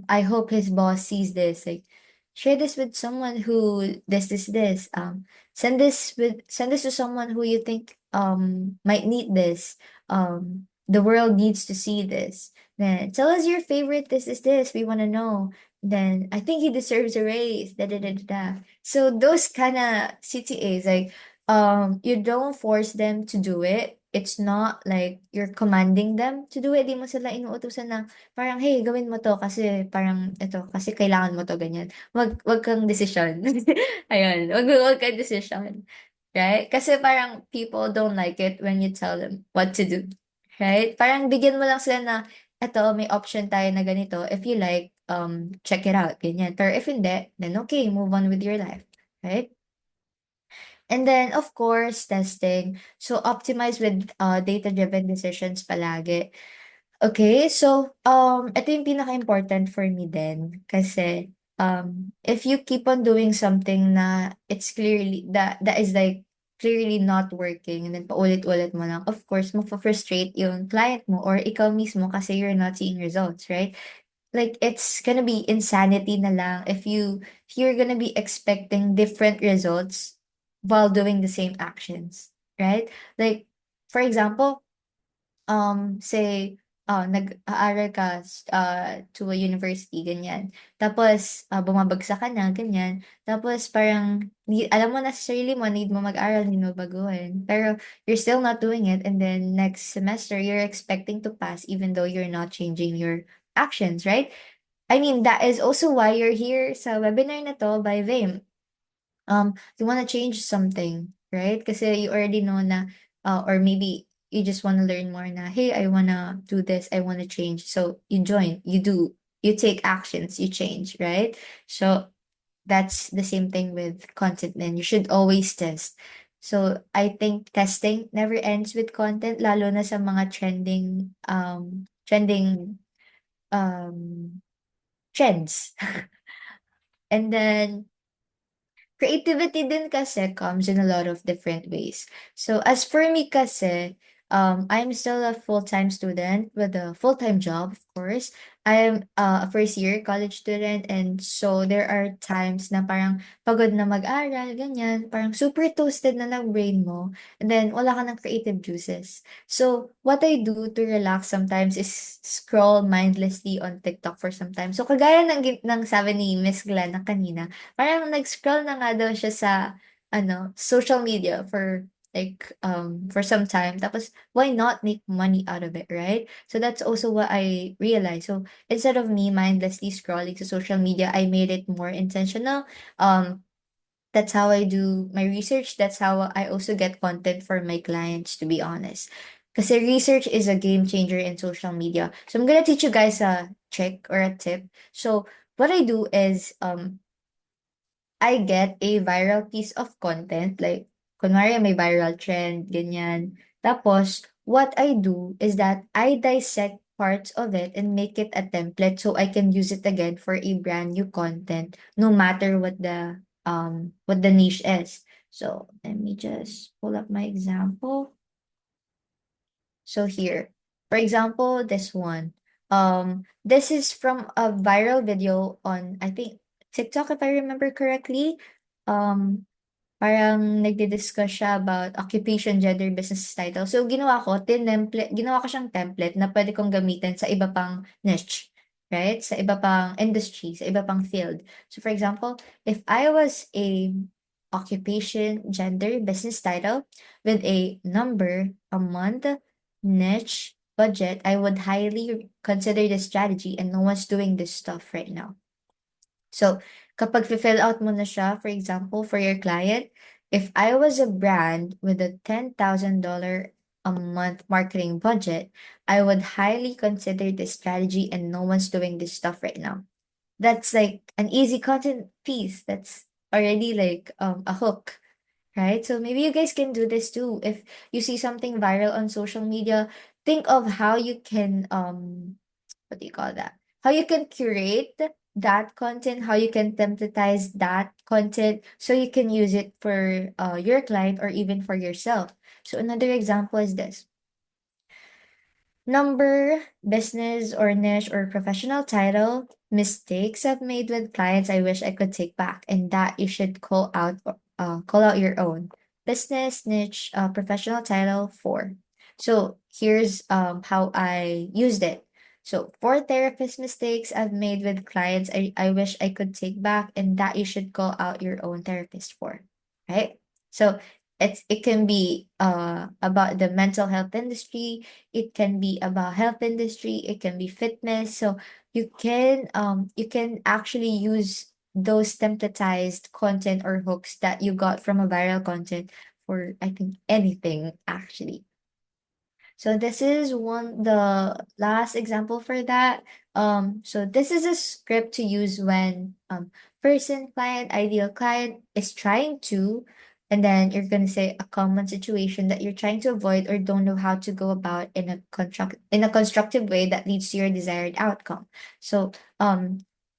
I hope his boss sees this. Like, share this with someone who this. Send this to someone who you think might need this. The world needs to see this. Then tell us your favorite. This is this. We want to know. Then I think he deserves a raise. Da da da da da. So those kind of CTAs, like you don't force them to do it. It's not like you're commanding them to do it. Di mo sila inuutusan na parang, hey, gawin mo to kasi parang ito, kasi kailangan mo to, ganyan. Wag kang desisyon. Ayun, wag kang desisyon. right? Kasi parang people don't like it when you tell them what to do, right? Parang bigyan mo lang sila na, eto, may option tayo na ganito. If you like, check it out, ganyan. Pero if hindi, then okay, move on with your life, right? And then, of course, testing. So, optimize with data-driven decisions palagi. Okay, so, ito yung pinaka-important for me din. Kasi, if you keep on doing something na it's clearly, that is like, clearly not working, and then paulit-ulit mo lang, of course, frustrate yung client mo or ikaw mismo kasi you're not seeing results, right? Like, it's gonna be insanity na lang if you're gonna be expecting different results while doing the same actions, right? Like, for example, say, nag-aaral ka to a university, ganyan. Tapos, bumabagsak ka na, ganyan. Tapos, parang, alam mo na sa sarili mo, need mo mag-aral, need mo baguhin. Pero, you're still not doing it. And then, next semester, you're expecting to pass even though you're not changing your actions, right? I mean, that is also why you're here sa webinar na to by Vim. You wanna change something, right? Kasi you already know na, or maybe you just wanna learn more na, hey, I wanna do this, I wanna change. So you join, you do, you take actions, you change, right? So that's the same thing with content, then you should always test. So I think testing never ends with content, lalo na sa mga trending um trends. And then creativity din kasi comes in a lot of different ways. So as for me kasi, I'm still a full-time student with a full-time job, of course. I'm a first year college student, and so there are times na parang pagod na mag-aral, ganyan, parang super toasted na ng brain mo, and then wala ka ng creative juices. So what I do to relax sometimes is scroll mindlessly on TikTok for some time. So kagaya ng sabi ni Miss Glenn na kanina, parang nag-scroll na nga daw siya sa ano, social media for some time. Tapos, why not make money out of it, right? So that's also what I realized. So instead of me mindlessly scrolling to social media, I made it more intentional. That's how I do my research. That's how I also get content for my clients, to be honest. Because research is a game changer in social media. So I'm gonna teach you guys a trick or a tip. So what I do is I get a viral piece of content, like, kunwari may viral trend, ganyan. Tapos, what I do is that I dissect parts of it and make it a template so I can use it again for a brand new content, no matter what the niche is. So, let me just pull up my example. So here, for example, this one. This is from a viral video on, I think, TikTok, if I remember correctly. Parang nagdi-discuss siya about occupation, gender, business title. So, ginawa ko siyang template na pwede kong gamitin sa iba pang niche, right? Sa iba pang industry, sa iba pang field. So, for example, if I was a occupation, gender, business title with a number, a month, niche, budget, I would highly consider this strategy, and no one's doing this stuff right now. So, kapag fill out mo na siya, for example, for your client, if I was a brand with a $10,000 a month marketing budget, I would highly consider this strategy, and no one's doing this stuff right now. That's like an easy content piece. That's already like a hook, right? So maybe you guys can do this too. If you see something viral on social media, think of how you can what do you call that? How you can curate that content, how you can templatize that content so you can use it for your client or even for yourself. So another example is this. Number, business or niche or professional title, mistakes I've made with clients I wish I could take back, and that you should call out your own. Business, niche, professional title, 4. So here's how I used it. So 4 therapist mistakes I've made with clients I wish I could take back, and that you should call out your own therapist for. Right? So it can be about the mental health industry, it can be about health industry, it can be fitness. So you can actually use those templatized content or hooks that you got from a viral content or I think anything actually. So this is the last example for that. So this is a script to use when person, client, ideal client is trying to, and then you're gonna say a common situation that you're trying to avoid or don't know how to go about in a constructive way that leads to your desired outcome. So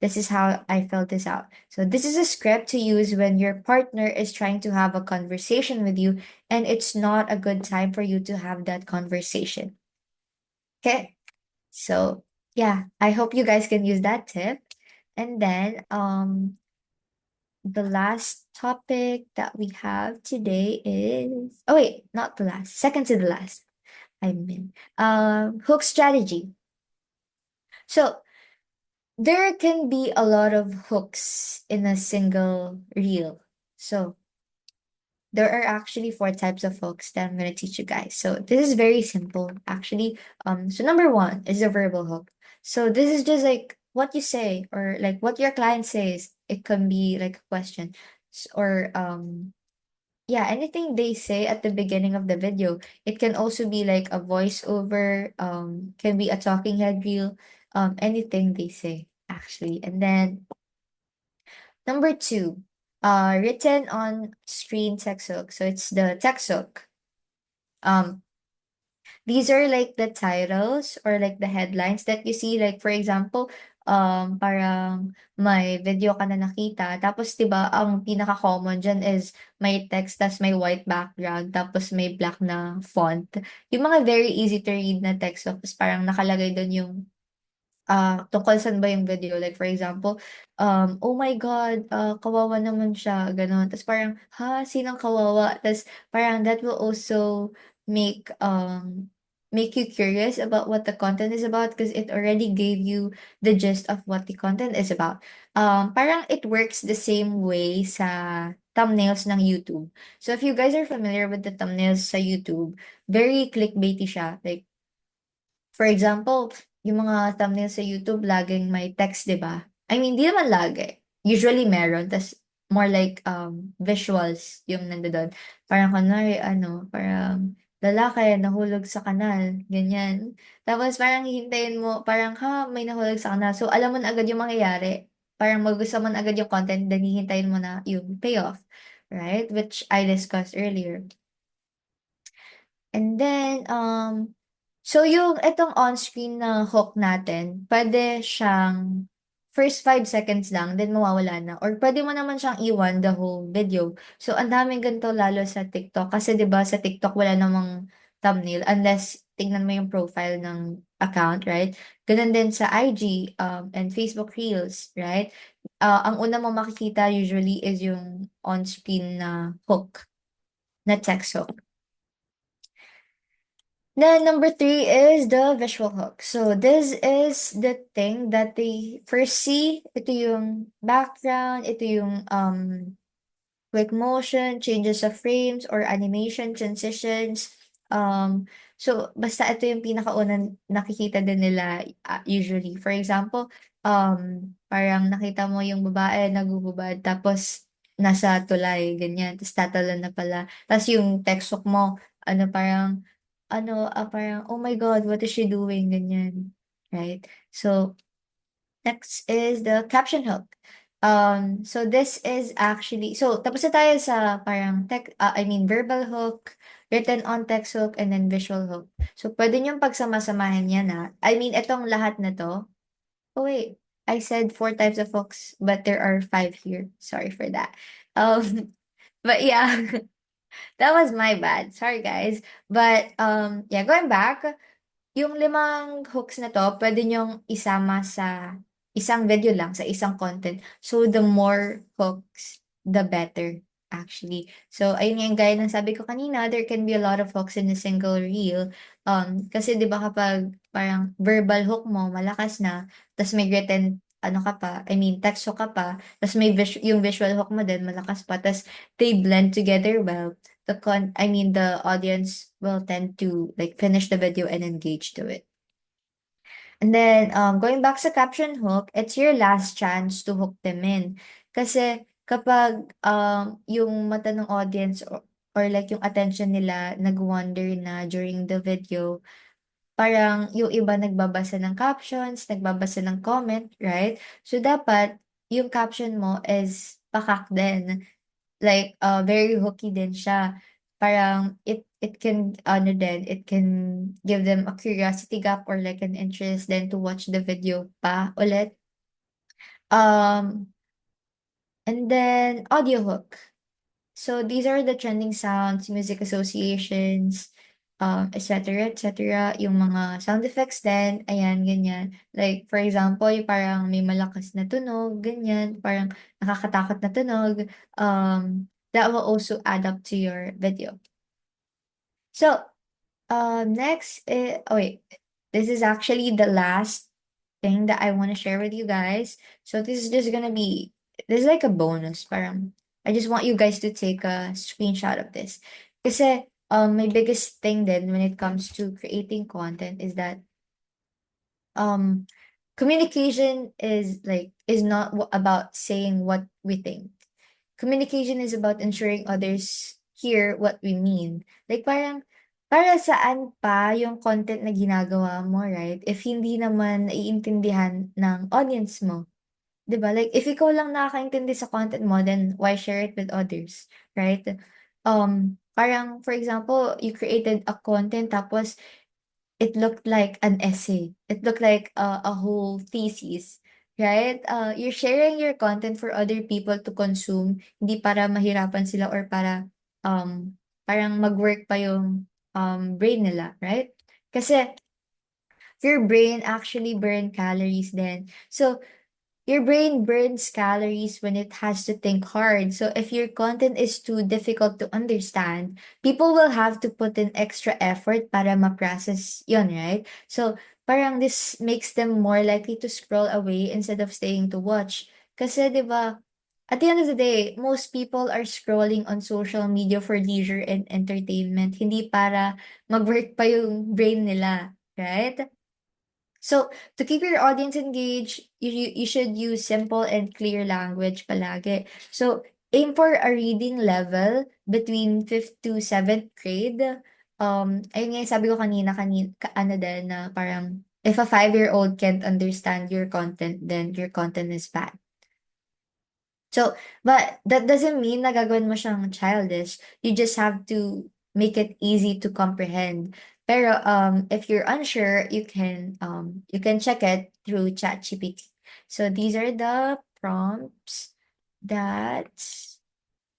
this is how I filled this out. So this is a script to use when your partner is trying to have a conversation with you and it's not a good time for you to have that conversation. Okay. So yeah, I hope you guys can use that tip. And then the last topic that we have today is, oh wait, not the last, second to the last. I mean, hook strategy. So there can be a lot of hooks in a single reel. So there are actually 4 types of hooks that I'm gonna teach you guys. So this is very simple, actually. So number 1 is a verbal hook. So this is just like what you say or like what your client says. It can be like a question or yeah, anything they say at the beginning of the video. It can also be like a voiceover, can be a talking head reel, anything they say actually. And then number 2, written on screen text hook. So it's the text hook. Um, these are like the titles or like the headlines that you see. Like for example, parang may video ka na nakita. Tapos 'di ba, ang pinaka-common diyan is may text tas may white background tapos may black na font. Yung mga very easy to read na text hook, tas parang nakalagay dun yung tungkol saan ba yung video. Like for example, "Oh my God, kawawa naman siya," gano'n. Ta's parang, "Ha, sinong kawawa?" Ta's parang that will also make, make you curious about what the content is about because it already gave you the gist of what the content is about. Parang it works the same way sa thumbnails ng YouTube. So if you guys are familiar with the thumbnails sa YouTube, very clickbaity siya. Like for example, yung mga thumbnail sa YouTube laging may text, 'di ba? I mean, di naman lagi. Usually meron, tas more like visuals yung nandoon. Parang kunwari ano, parang lalaki nahulog sa kanal, ganyan. Tapos parang hihintayin mo, parang ha, may nahulog sa kanal. So alam mo na agad yung mangyayari. Parang magugustuhan mo na agad yung content, then hihintayin mo na yung payoff, right? Which I discussed earlier. And then, so yung itong on-screen na hook natin, pwede siyang first 5 seconds lang, then mawawala na. Or pwede mo naman siyang iwan the whole video. So, ang daming ganito lalo sa TikTok. Kasi 'di ba sa TikTok wala namang thumbnail unless tingnan mo yung profile ng account, right? Ganun din sa IG, and Facebook Reels, right? Ang una mo makikita usually is yung on-screen na hook, na text hook. Then number 3 is the visual hook. So this is the thing that they first see. Ito yung background, ito yung quick motion, changes of frames or animation transitions. So basta ito yung pinakaunang nakikita din nila usually. For example, parang nakita mo yung babae nagbububad tapos nasa tulay, ganyan. Tapos tatalon na pala. Tapos yung text hook mo, ano parang parang, "Oh my God, what is she doing?" Ganyan, right? So, next is the caption hook. So this is actually so tapos na tayo sa parang I mean verbal hook, written on text hook, and then visual hook. So pwede niyong pagsama-samahin yan, I mean itong lahat na 'to oh wait, I said 4 types of hooks, but there are 5 here. Sorry for that. But yeah. That was my bad. Sorry, guys. But, yeah, going back, yung 5 hooks na 'to puwede niyong isama sa isang video lang, sa isang content. So, the more hooks, the better, actually. So, ayun nga yung gaya ng sabi ko kanina, there can be a lot of hooks in a single reel. Kasi 'di ba kapag parang verbal hook mo malakas na, ta's may written ano ka pa, I mean text hook ka pa, ta's may yung visual hook mo din malakas pa, ta's they blend together well, the audience will tend to like finish the video and engage to it. And then going back sa caption hook, it's your last chance to hook them in. Kasi kapag yung mata ng audience or like yung attention nila nag-wander na during the video. Parang yung iba nagbabasa ng captions, nagbabasa ng comment, right? So dapat yung caption mo is pakak din. Like, very hooky din siya. Parang it can ano din, it can give them a curiosity gap or like an interest then to watch the video pa ulit. Um, and then audio hook. So these are the trending sounds, music associations, et cetera, yung mga sound effects din, ayan, ganyan. Like, for example, yung parang may malakas na tunog, ganyan, parang nakakatakot na tunog, that will also add up to your video. So, next, oh wait, this is actually the last thing that I want to share with you guys. So this is just gonna be, this is like a bonus. Parang, I just want you guys to take a screenshot of this. Kasi, my biggest thing then when it comes to creating content is that, communication is not about saying what we think. Communication is about ensuring others hear what we mean. Like parang, para saan pa yung content na ginagawa mo, right? If hindi naman naiintindihan ng audience mo. 'Di ba? Like, if ikaw lang nakakaintindi sa content mo, then why share it with others, right? Parang, for example, you created a content tapos it looked like an essay. It looked like a whole thesis, right? You're sharing your content for other people to consume, hindi para mahirapan sila or para parang mag-work pa yung brain nila, right? Kasi your brain actually burn calories then. So your brain burns calories when it has to think hard. So if your content is too difficult to understand, people will have to put in extra effort para ma-process yun, right? So parang this makes them more likely to scroll away instead of staying to watch. Kasi 'di ba, at the end of the day, most people are scrolling on social media for leisure and entertainment, hindi para mag-work pa yung brain nila, right? So, to keep your audience engaged, you should use simple and clear language palagi. So, aim for a reading level between 5th to 7th grade. Ayun nga yung sabi ko ano din na parang if a 5-year-old can't understand your content, then your content is bad. So, but that doesn't mean na gagawin mo siyang childish. You just have to make it easy to comprehend. Pero if you're unsure, you can check it through ChatGPT. So these are the prompts that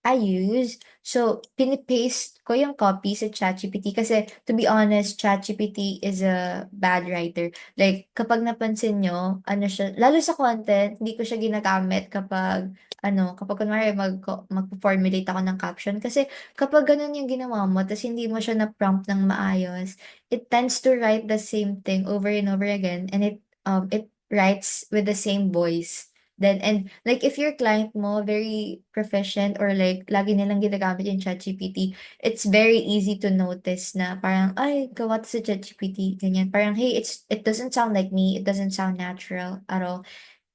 I use. So pinipaste ko yung copy sa ChatGPT kasi to be honest, ChatGPT is a bad writer. Like kapag napansin nyo, ano siya, lalo sa content, hindi ko siya ginagamit kapag kapag kunwari magpo-formulate ako ng caption kasi kapag ganun yung ginawa mo tapos hindi mo siya na-prompt ng maayos, it tends to write the same thing over and over again and it writes with the same voice. Then and like if your client mo very proficient or like lagi nilang ginagamit yung ChatGPT, it's very easy to notice na parang, ay, gawa 'to sa ChatGPT, ganyan. Parang, hey, it doesn't sound like me, it doesn't sound natural at all.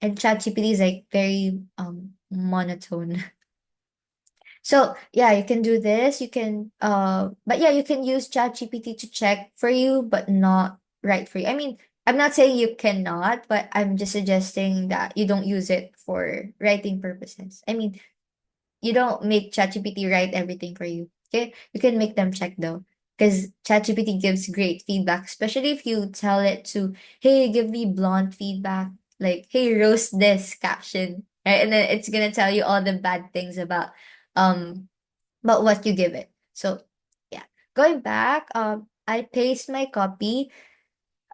And ChatGPT is like very monotone. So yeah, you can do this. You can but yeah, you can use ChatGPT to check for you, but not write for you. I mean, I'm not saying you cannot, but I'm just suggesting that you don't use it for writing purposes. I mean, you don't make ChatGPT write everything for you. Okay? You can make them check though. Because ChatGPT gives great feedback, especially if you tell it to, hey, give me blunt feedback, like, hey, roast this caption, right? And then it's gonna tell you all the bad things um what you give it. So yeah. Going back, I paste my copy.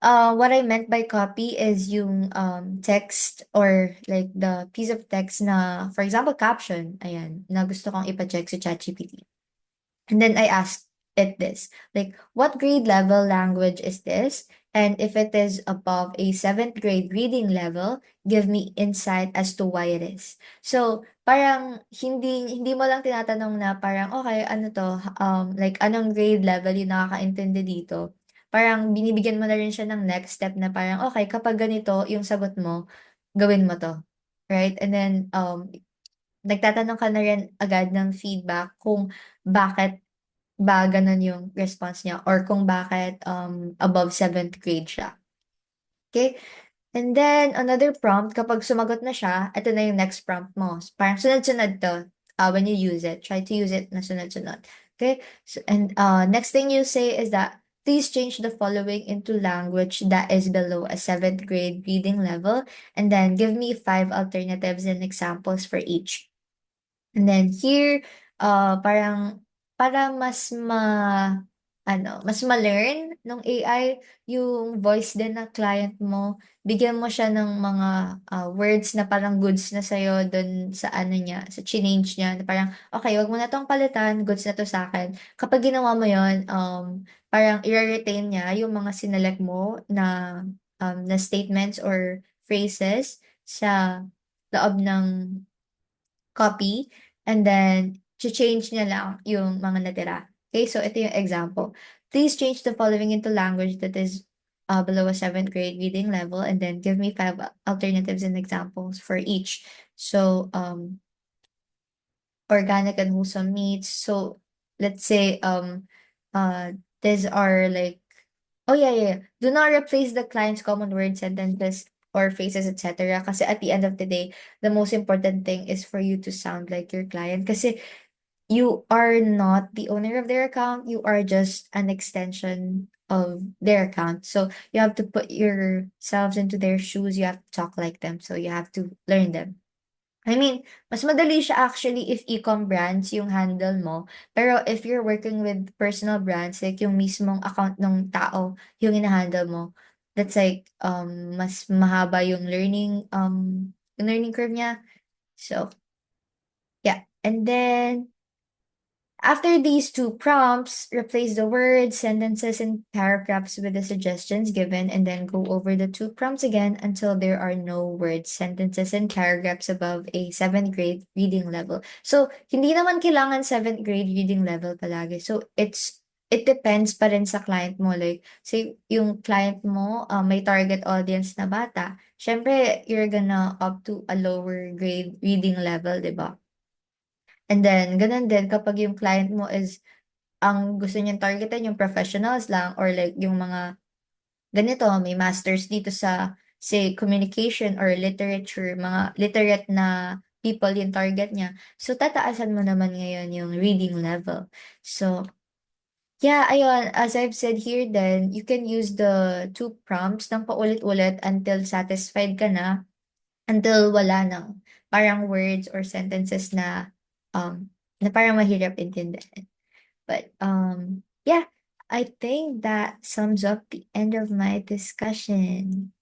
What I meant by copy is yung text or like the piece of text na, for example, caption, ayan, na gusto kong ipa-check sa ChatGPT. And then I asked it this, like, what grade level language is this? And if it is above a 7th grade reading level, give me insight as to why it is. So, parang hindi mo lang tinatanong na parang, okay, ano to, like, anong grade level yung nakakaintindi dito. Parang binibigyan mo na rin siya ng next step na parang, okay, kapag ganito yung sagot mo, gawin mo to. Right? And then, nagtatanong ka na rin agad ng feedback kung bakit ba ganun yung response niya or kung bakit above 7th grade siya. Okay? And then, another prompt, kapag sumagot na siya, ito na yung next prompt mo. Parang sunod-sunod to. When you use it, try to use it na sunod-sunod. Okay? So, and next thing you say is that, please change the following into language that is below a 7th grade reading level, and then give me 5 alternatives and examples for each. And then here, parang para mas ma-learn nung AI yung voice din ng client mo, bigyan mo siya ng mga words na parang goods na sa'yo dun sa ano niya, sa chinange niya, na parang, okay, wag mo na tong palitan, goods na to sa akin. Kapag ginawa mo yon, parang i-retain niya yung mga sinelect mo na statements or phrases sa loob ng copy, and then change niya lang yung mga natira. Okay, so ito yung example. Please change the following into language that is below a 7th grade reading level, and then give me 5 alternatives and examples for each. So, organic and wholesome meats. So, let's say, these are like, oh yeah. Do not replace the client's common word sentences or phrases, etc. Kasi at the end of the day, the most important thing is for you to sound like your client. Kasi you are not the owner of their account. You are just an extension of their account. So you have to put yourselves into their shoes. You have to talk like them. So you have to learn them. I mean, mas madali siya actually if e-com brands yung handle mo. Pero if you're working with personal brands, like yung mismong account ng tao yung ina-handle mo, that's like, mas mahaba yung learning curve niya. So, yeah. And then, after these two prompts, replace the words, sentences, and paragraphs with the suggestions given, and then go over the two prompts again until there are no words, sentences, and paragraphs above a 7th grade reading level. So, hindi naman kailangan 7th grade reading level palagi. So, it depends pa rin sa client mo. Like, say, yung client mo, may target audience na bata. Syempre, you're gonna up to a lower grade reading level, di ba? And then, ganun din kapag yung client mo is, ang gusto niyang targetan yung professionals lang or like yung mga ganito, may masters dito sa, say, communication or literature, mga literate na people yung target niya. So, tataasan mo naman ngayon yung reading level. So, yeah, ayun, as I've said here then, you can use the two prompts ng paulit-ulit until satisfied ka na, until wala ng parang words or sentences na parang mahirap intindihin. But yeah, I think that sums up the end of my discussion.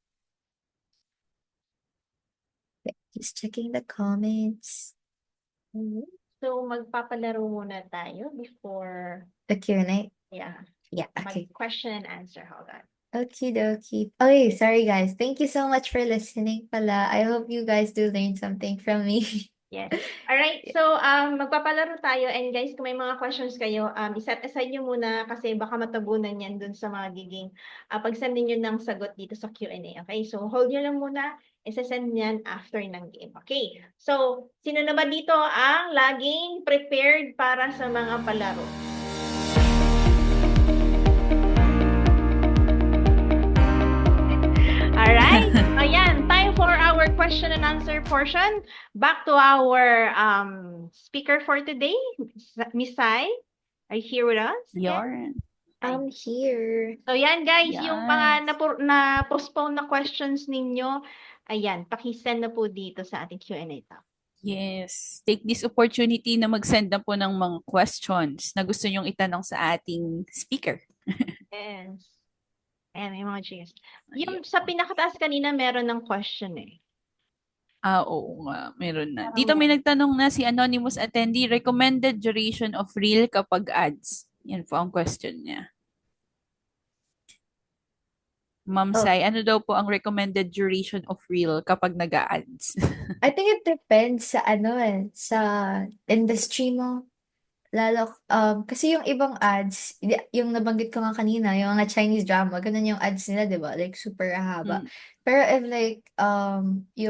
Just checking the comments, Mhm. So, magpapalaro muna tayo before, the Q&A. yeah, Yeah, okay. mag-question and answer. Hold on. Okie dokie. Okay, sorry guys. Thank you so much for listening pala. I hope you guys do learn something from me. Yes. Alright, so magpapalaro tayo, and guys, kung may mga questions kayo, iset aside nyo muna kasi baka matabunan yan dun sa magiging pag-send ninyo ng sagot dito sa Q&A. Okay, so hold nyo lang muna, isa-send yan after ng game. Okay, so sino na ba dito ang laging prepared para sa mga palaro? Alright, ayan, time for our question and answer portion. Back to our speaker for today, Miss Sai. Are you here with us? Yarn. I'm here. So yan guys, yung mga Yes. na-postpone na questions ninyo, ayan, pakisend na po dito sa ating Q&A tab. Yes. Take this opportunity na mag-send na po ng mga questions na gusto nyong itanong sa ating speaker. Yes. Ayan, may mga cheers. Yung sa pinakataas kanina, meron ng question eh. Oo nga, meron na. Dito may nagtanong na si anonymous attendee, recommended duration of reel kapag ads. Yan po ang question niya. Ma'am Oh. Sai, ano daw po ang recommended duration of reel kapag nag-ads? I think it depends sa industry mo. Lalo, kasi yung ibang ads, yung nabanggit ko nga kanina, yung mga Chinese drama, ganun yung ads nila, di ba? Like, super haba. Mm. Pero if like,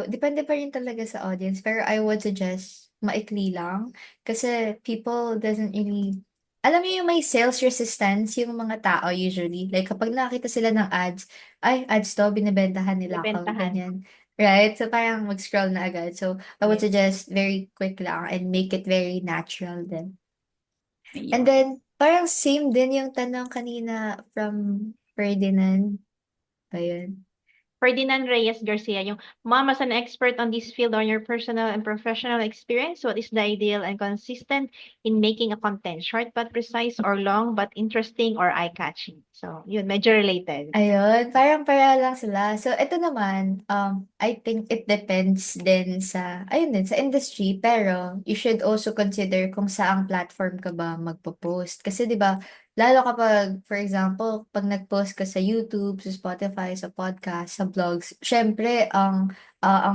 depende pa rin talaga sa audience. Pero I would suggest maikli lang. Kasi people doesn't really alam mo yung may sales resistance yung mga tao usually. Like kapag nakakita sila ng ads, ay, ads to, binibentahan nila ako, Bebentahan. ganyan. Right? So parang mag-scroll na agad. So I would Yes. suggest very quick lang and make it very natural then. And Ayun. then, parang same din yung tanong kanina from Ferdinand. Ayun. Ferdinand Reyes Garcia, yung mom as an expert on this field on your personal and professional experience, what is the ideal and consistent in making a content? Short but precise or long but interesting or eye-catching? So, yun, medyo related. Ayun, parang pareho lang sila. So, ito naman, I think it depends din sa, ayun din, sa industry. Pero, you should also consider kung saang platform ka ba magpo-post. Kasi, di ba, lalo kapag, for example, pag nag-post ka sa YouTube, sa Spotify, sa podcast, sa vlogs, syempre, ang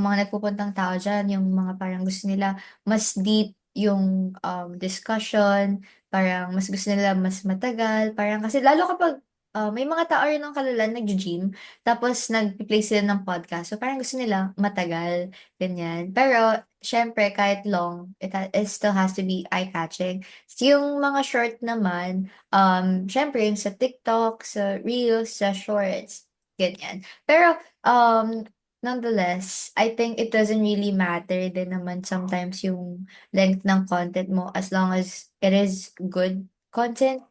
mga nagpupuntang tao dyan, yung mga parang gusto nila mas deep yung discussion, parang mas gusto nila mas matagal, parang kasi lalo kapag may mga tao rin ng Kalalan naggi-gym, tapos nagpe-play sila ng podcast. So, parang gusto nila matagal, ganyan. Pero, syempre, kahit long, it still has to be eye-catching. So, yung mga short naman, syempre, yung sa TikTok, sa Reels, sa Shorts, ganyan. Pero, nonetheless, I think it doesn't really matter din naman sometimes yung length ng content mo as long as it is good content.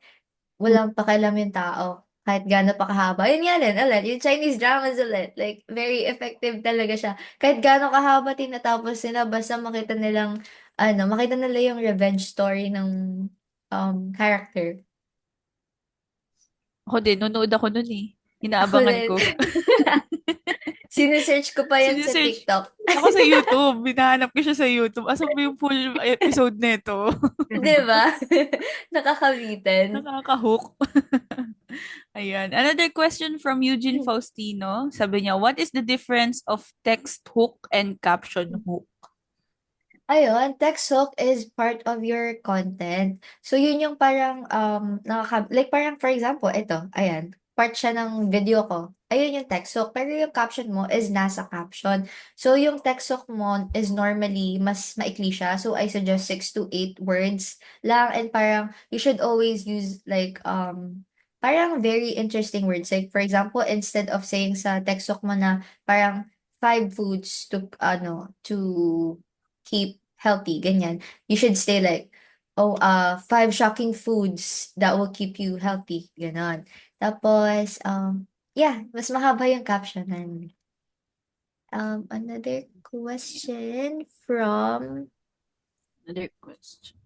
Walang pakialam yung tao, kahit gaano pa kahaba. Yun nga din, ulit, yung Chinese dramas ulit, like, very effective talaga siya. Kahit gaano kahaba tinatapos nila, basta makita nila yung revenge story ng character. Ako din, nunood ako nun eh. Ako Inaabangan din. ko. Sinesearch ko pa yan sa Sinesearch TikTok. ako sa YouTube. Hinahanap ko siya sa YouTube. Asan ba yung full episode nito? Di ba? Nakakabitin. Nakaka-hook. Ayan. Another question from Eugene Faustino. Sabi niya, what is the difference of text hook and caption hook? Ayun, text hook is part of your content. So, yun yung parang, like parang for example, ito, ayan, part siya ng video ko. Ayun yung text hook. Pero yung caption mo is nasa caption. So, yung text hook mo is normally mas maikli siya. So, I suggest 6 to 8 words lang. And parang, you should always use like, parang very interesting words. Like, for example, instead of saying sa text hook mo na parang 5 foods to keep healthy, ganyan. You should say like, oh, 5 shocking foods that will keep you healthy, ganon. Tapos, yeah, mas mahaba yung caption. And, another question from, Another question.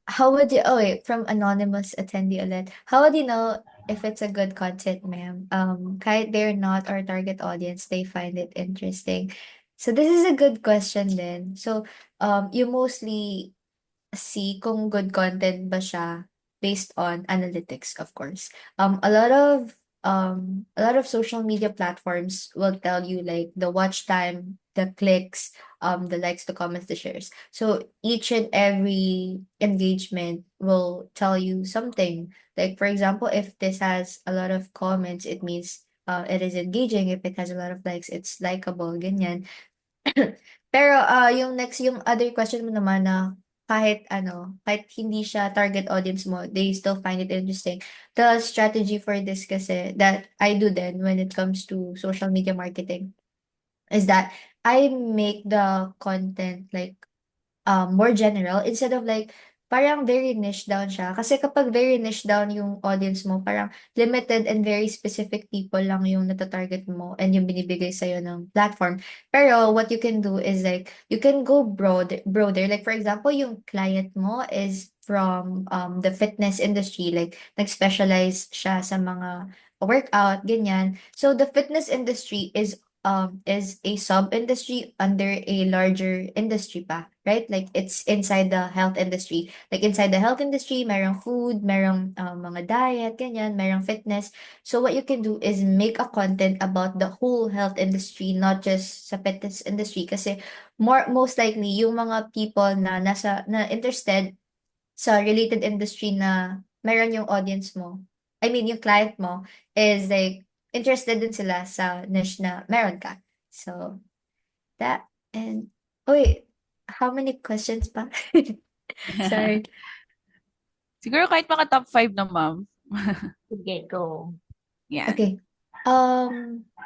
from anonymous attendee ulit. How would you know if it's a good content, ma'am? Kahit they're not our target audience, they find it interesting. So this is a good question then. So, you mostly see kung good content ba siya based on analytics, of course. A lot of social media platforms will tell you like the watch time, the clicks, the likes, the comments, the shares. So each and every engagement will tell you something. Like for example, if this has a lot of comments, it means it is engaging. If it has a lot of likes, it's likable, ganyan. Pero, yung other question mo naman na kahit hindi siya target audience mo, they still find it interesting. The strategy for this kasi that I do then when it comes to social media marketing is that I make the content like more general instead of like parang very niche down siya. Kasi kapag very niche down yung audience mo, parang limited and very specific people lang yung natatarget mo and yung binibigay sa'yo ng platform. Pero what you can do is like, you can go broader. Like for example, yung client mo is from the fitness industry. Like, nag-specialize siya sa mga workout, ganyan. So the fitness industry is a sub-industry under a larger industry pa, right? Like it's inside the health industry. Like inside the health industry, merong food, merong mga diet, ganyan, merong fitness. So what you can do is make a content about the whole health industry, not just sa fitness industry. Kasi most likely, yung mga people na interested sa related industry na meron yung audience mo, I mean, yung client mo, is like, interested din sila sa niche na meron ka. So, that, and, oh wait, how many questions pa? Sorry. Siguro kahit mga top 5 na, ma'am. Sige, go. Yan. Okay.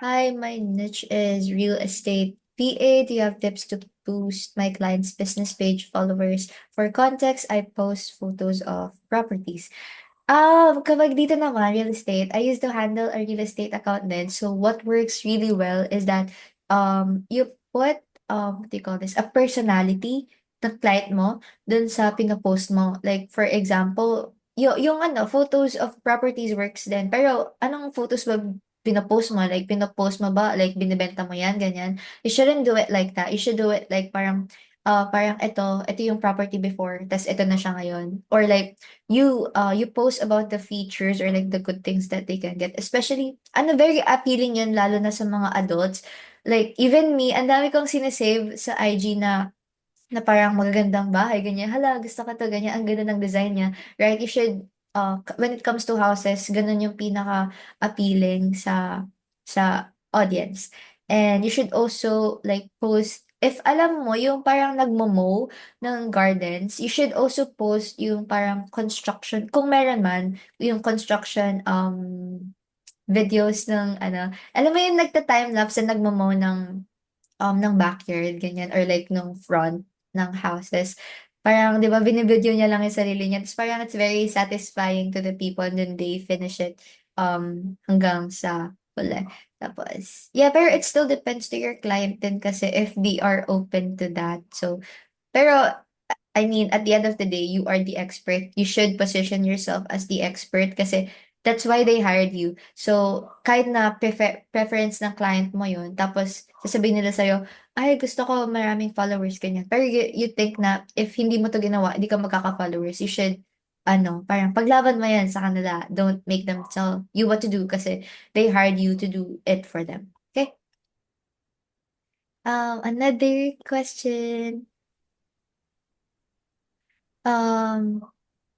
Hi, my niche is real estate VA. Do you have tips to boost my client's business page followers? For context, I post photos of properties. Kapag dito naman, real estate, I used to handle a real estate account then. So what works really well is that you put what do you call this? A personality ng client mo dun sa pinopost mo. Like for example, yung ano, photos of properties works din. Pero anong photos ba pinopost mo? Like pinopost mo ba? Like binibenta mo yan, ganyan. You shouldn't do it like that. You should do it like parang ito yung property before, tas ito na siya ngayon. Or like you post about the features or like the good things that they can get. Especially, ano, very appealing yun, lalo na sa mga adults. Like, even me, ang dami kong sinesave sa IG na parang magagandang bahay, ganyan. Hala, gusto ko to, ganyan. Ang ganda ng design niya. Right? You should, when it comes to houses, ganun yung pinaka-appealing sa audience. And you should also, like, post, if alam mo, yung parang nagmo-mow ng gardens, you should also post yung parang construction, kung meron man, yung construction, videos ng ano, alam mo yung nagta-time-lapse na nagmo-mow ng backyard, ganyan, or like nung front ng houses. Parang, di ba, binibideo niya lang yung sarili niya. Tapos parang it's very satisfying to the people and then they finish it hanggang sa huli. Tapos, yeah, pero it still depends to your client din kasi if they are open to that. So, pero, I mean, at the end of the day, you are the expert. You should position yourself as the expert kasi that's why they hired you. So, kahit na preference ng client mo yun, tapos sasabihin nila sa'yo, ay, gusto ko maraming followers, ganyan. Pero you think na if hindi mo to ginawa, hindi ka magkaka-followers, you should, ano, parang paglaban mo yan sa kanila. Don't make them tell you what to do kasi they hired you to do it for them. Okay? Another question. Um,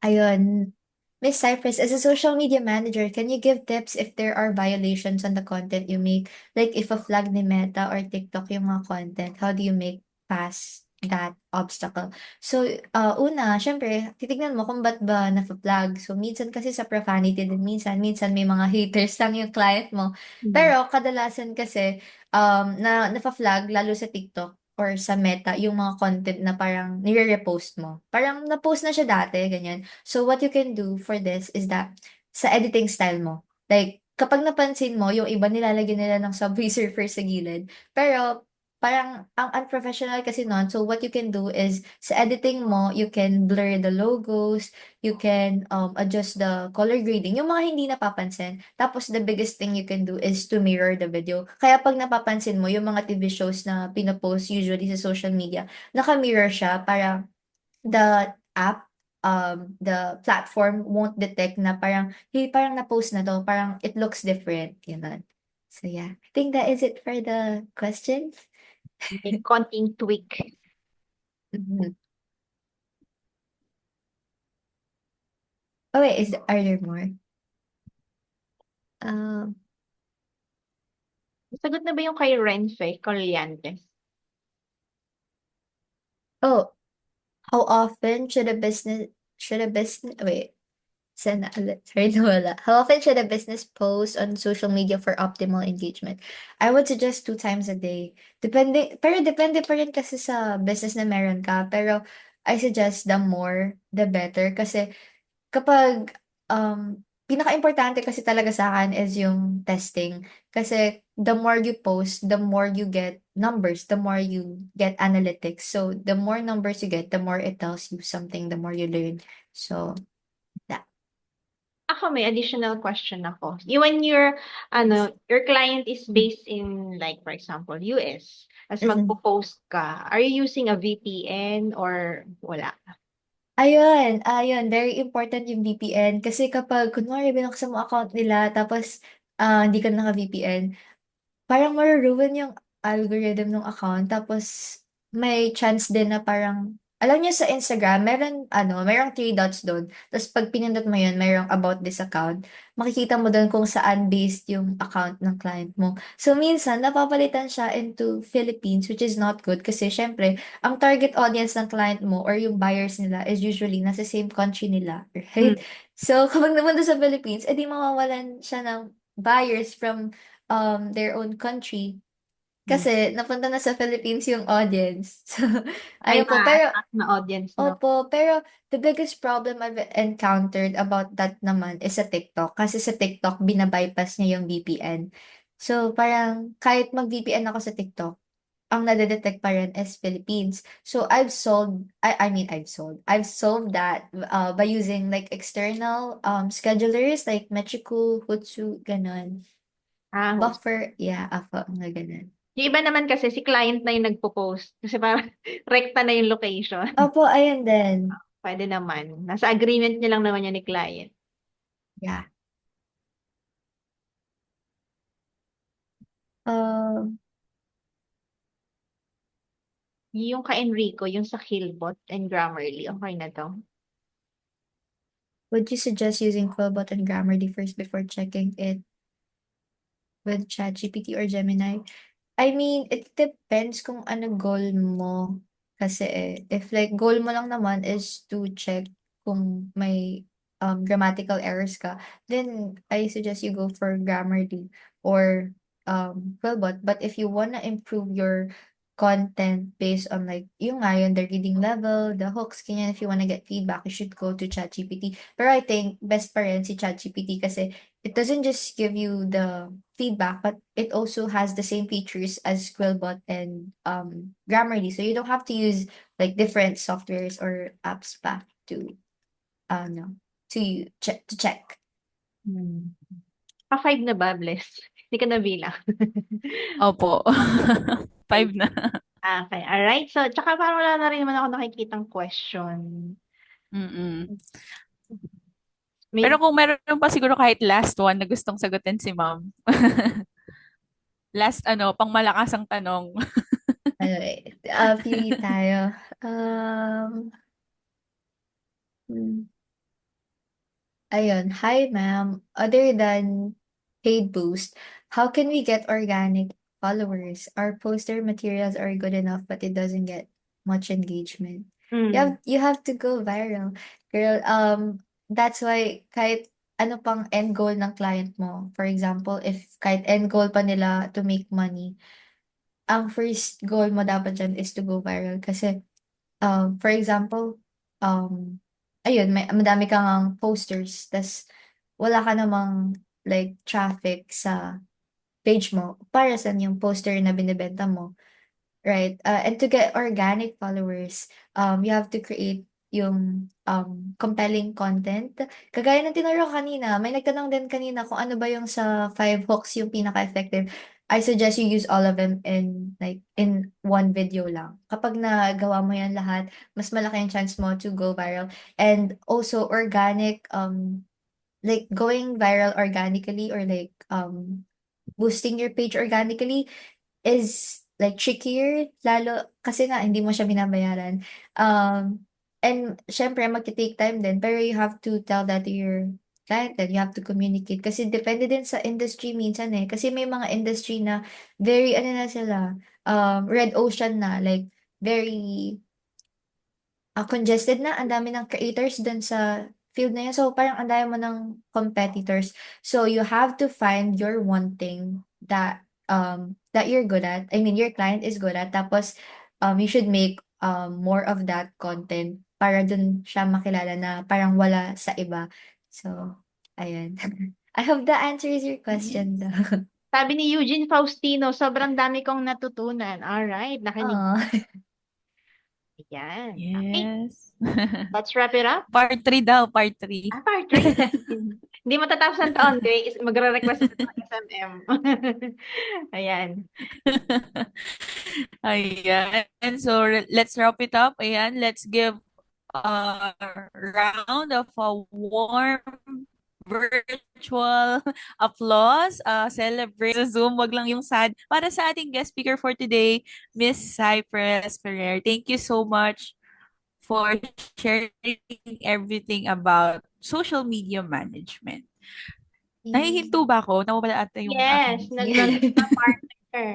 Ayun. Miss Cypress, as a social media manager, can you give tips if there are violations on the content you make? Like if a flag ni Meta or TikTok yung mga content, how do you make past that obstacle? So, una, syempre, titignan mo kung ba't ba na-flag. So, minsan kasi sa profanity din, minsan may mga haters lang yung client mo. Mm. Pero, kadalasan kasi, na-flag, lalo sa TikTok, or sa Meta, yung mga content na parang nire-repost mo. Parang na-post na siya dati, ganyan. So, what you can do for this is that sa editing style mo. Like, kapag napansin mo, yung iba nilalagyan nila ng Subway Surfer sa gilid. Pero, parang ang unprofessional kasi nun. So, what you can do is, sa editing mo, you can blur the logos, you can adjust the color grading, yung mga hindi napapansin. Tapos, the biggest thing you can do is to mirror the video. Kaya pag napapansin mo, yung mga TV shows na pinopost usually sa social media, naka-mirror siya para the app, the platform won't detect na parang, hey, parang na-post na to, parang it looks different, yun. So yeah, I think that is it for the questions. May konting tweak. Mhm. Oh wait, are there more? Um, Sagot na ba yung kay Renfe Colliantes? oh, how often should a business wait, sana ulit. Sorry, nawala. How often should a business post on social media for optimal engagement? I would suggest 2 times a day. Depende pa rin kasi sa business na meron ka. Pero I suggest the more, the better. Kasi kapag, pinaka-importante kasi talaga sa akin is yung testing. Kasi the more you post, the more you get numbers, the more you get analytics. So the more numbers you get, the more it tells you something, the more you learn. So, that. Ako may additional question ako. When your client is based in like for example US, as Mhm. magpo-post ka, are you using a VPN or wala? Ayun, very important yung VPN. Kasi kapag, kunwari, binuksan mo account nila, tapos, hindi ka naka-VPN, parang maruruin yung algorithm ng account. Tapos, may chance din na parang Alam niyo sa Instagram, merong three dots doon. Tapos pag pinindot mo yun, merong about this account. Makikita mo doon kung saan based yung account ng client mo. So, minsan, napapalitan siya into Philippines, which is not good. Kasi, syempre, ang target audience ng client mo or yung buyers nila is usually nasa same country nila, right? Mm. So, kapag napunta sa Philippines, edi mawawalan siya ng buyers from their own country. Mm. Kasi napunta na sa Philippines yung audience. So, May ayun po. Pero, ma-attract na audience, no? opo, pero the biggest problem I've encountered about that naman is sa TikTok. Kasi sa TikTok, binabypass niya yung VPN. So, parang kahit mag-VPN ako sa TikTok, ang nadedetect pa rin is Philippines. So, I've solved that by using like external schedulers like Metricool, Hootsuite, ganon. Host. Buffer, yeah, ako, mga ganon. Yung iba naman kasi si client na yung nagpo-post kasi parang rekta na yung location. Opo, ayun din. Pwede naman. Nasa agreement niya lang naman yan ni client. Yeah. Um, Yung ka Enrico, yung sa Killbot and Grammarly, okay na to? would you suggest using Quillbot and Grammarly first before checking it with ChatGPT or Gemini? I mean, it depends kung ano goal mo. Kasi if like goal mo lang naman is to check kung may grammatical errors ka, then I suggest you go for Grammarly or Quillbot. But if you wanna improve your content based on like yung nga yun, the reading level, the hooks, ganyan, if you wanna get feedback, you should go to ChatGPT. Pero I think best pa rin si ChatGPT kasi it doesn't just give you the feedback, but it also has the same features as Quillbot and Grammarly. So you don't have to use like different softwares or apps pa to no to check. Hmm. Pa-5 na ba, Bless? Hindi ka nabilang. Opo. 5 na. Okay, alright. So, tsaka parang wala na rin naman ako nakikitang question. Mm-mm. Pero May, kung meron pa siguro kahit last one na gustong sagutin si ma'am. Last pang malakasang tanong. Ano pili tayo. Hmm, Ayun. Hi, ma'am. Other than paid boost, how can we get organic followers? Our poster materials are good enough, but it doesn't get much engagement. mm, You have to go viral. Girl, that's why kahit ano pang end goal ng client mo. For example, if kahit end goal pa nila to make money, ang first goal mo dapat dyan is to go viral. Kasi for example, ayun, madami kang posters, tas wala ka namang like traffic sa page mo para sa yung poster na binibenta mo, right? And to get organic followers, you have to create yung compelling content. Kagaya ng tinuro ko kanina, may nagtanong din kanina kung ano ba yung sa 5 hooks yung pinaka-effective. I suggest you use all of them in one video lang. Kapag nagawa mo yan lahat, mas malaki yung chance mo to go viral. And also organic, like going viral organically or like boosting your page organically is like trickier, lalo kasi nga hindi mo siya binabayaran. And syempre magte-take time din, pero you have to tell that to your client, then you have to communicate. Kasi depende din sa industry minsan eh. Kasi may mga industry na very ano na sila, red ocean na, like very congested na, ang dami ng creators dun sa field na yun. So, parang ang dami mo ng competitors. So, you have to find your one thing that you're good at. I mean, your client is good at. Tapos, you should make more of that content para dun siya makilala na parang wala sa iba. So, ayun. I hope that answers your question Yes. though. sabi ni Eugene Faustino, sobrang dami kong natutunan. Alright, nakinig. Aw. Yan. Okay, Yes. let's wrap it up. Part 3 daw, part 3. Part 3. Hindi matatapos ang taon, guys. Magre-request na ng SMM. Ayan. Ayan. So, let's wrap it up. Ayan. Let's give a round of a warm virtual applause. Celebrate sa Zoom. Wag lang yung sad. Para sa ating guest speaker for today, Miss Cypress Ferrer. Thank you so much for sharing everything about social media management. Nahihinto ba ako? Nawawala ata yung Yes, aking nandun Yeah. na partner.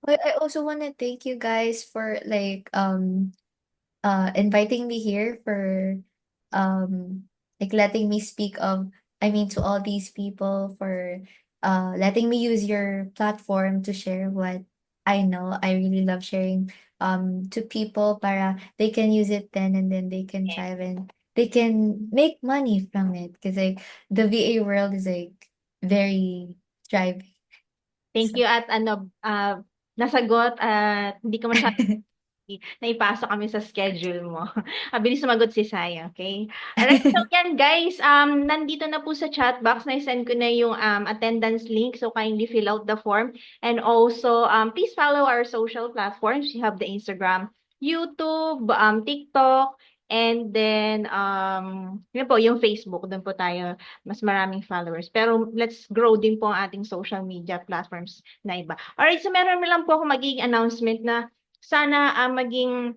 I also want to thank you guys for like inviting me here for like letting me speak of I mean to all these people for letting me use your platform to share what I know. I really love sharing to people para they can use it then and then they can Yes. thrive and they can make money from it because like the VA world is like very thriving. Thank So you at nasagot at hindi ka masyadong naipasok kami sa schedule mo. Mabilis sumagot si Saya, okay? Alright, so yan guys, nandito na po sa chat box, na-send ko na yung attendance link, so kindly fill out the form. And also, please follow our social platforms. We have the Instagram, YouTube, TikTok, and then, yun po, yung Facebook, doon po tayo, mas maraming followers. Pero let's grow din po ang ating social media platforms na iba. Alright, so meron lang po ako magiging announcement na sana maging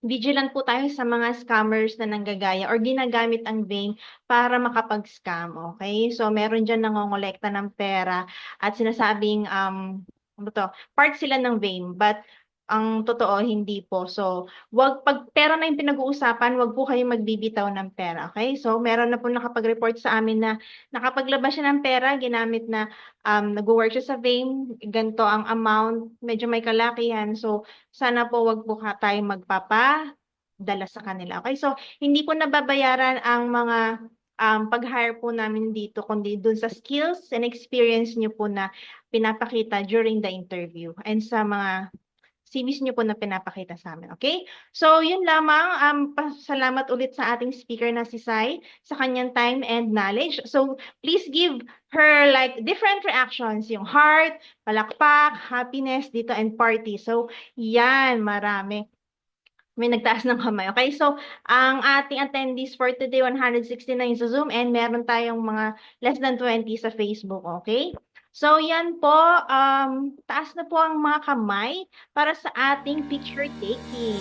vigilant po tayo sa mga scammers na nanggagaya or ginagamit ang VAME para makapag-scam, okay? So, meron dyan nangongolekta ng pera at sinasabing, ano to, part sila ng VAME, but ang totoo, hindi po. So, pag pera na yung pinag-uusapan, wag po kayong magbibitaw ng pera, okay? So, meron na po nakapag-report sa amin na nakapaglabas siya ng pera, ginamit na nag-work siya sa VAME, ganito ang amount, medyo may kalakihan. So, sana po wag po tayong magpapadala sa kanila. Okay? So, hindi po nababayaran ang mga pag-hire po namin dito, kundi dun sa skills and experience nyo po na pinapakita during the interview and sa mga CVs nyo po na pinapakita sa amin. Okay? So, yun lamang. Pasalamat ulit sa ating speaker na si Sai sa kanyang time and knowledge. So, please give her like different reactions. Yung heart, palakpak, happiness dito, and party. So, yan, marami. May nagtaas ng kamay. Okay, so ang ating attendees for today, 169 sa Zoom and meron tayong mga less than 20 sa Facebook. Okay? So yan po, taas na po ang mga kamay para sa ating picture taking.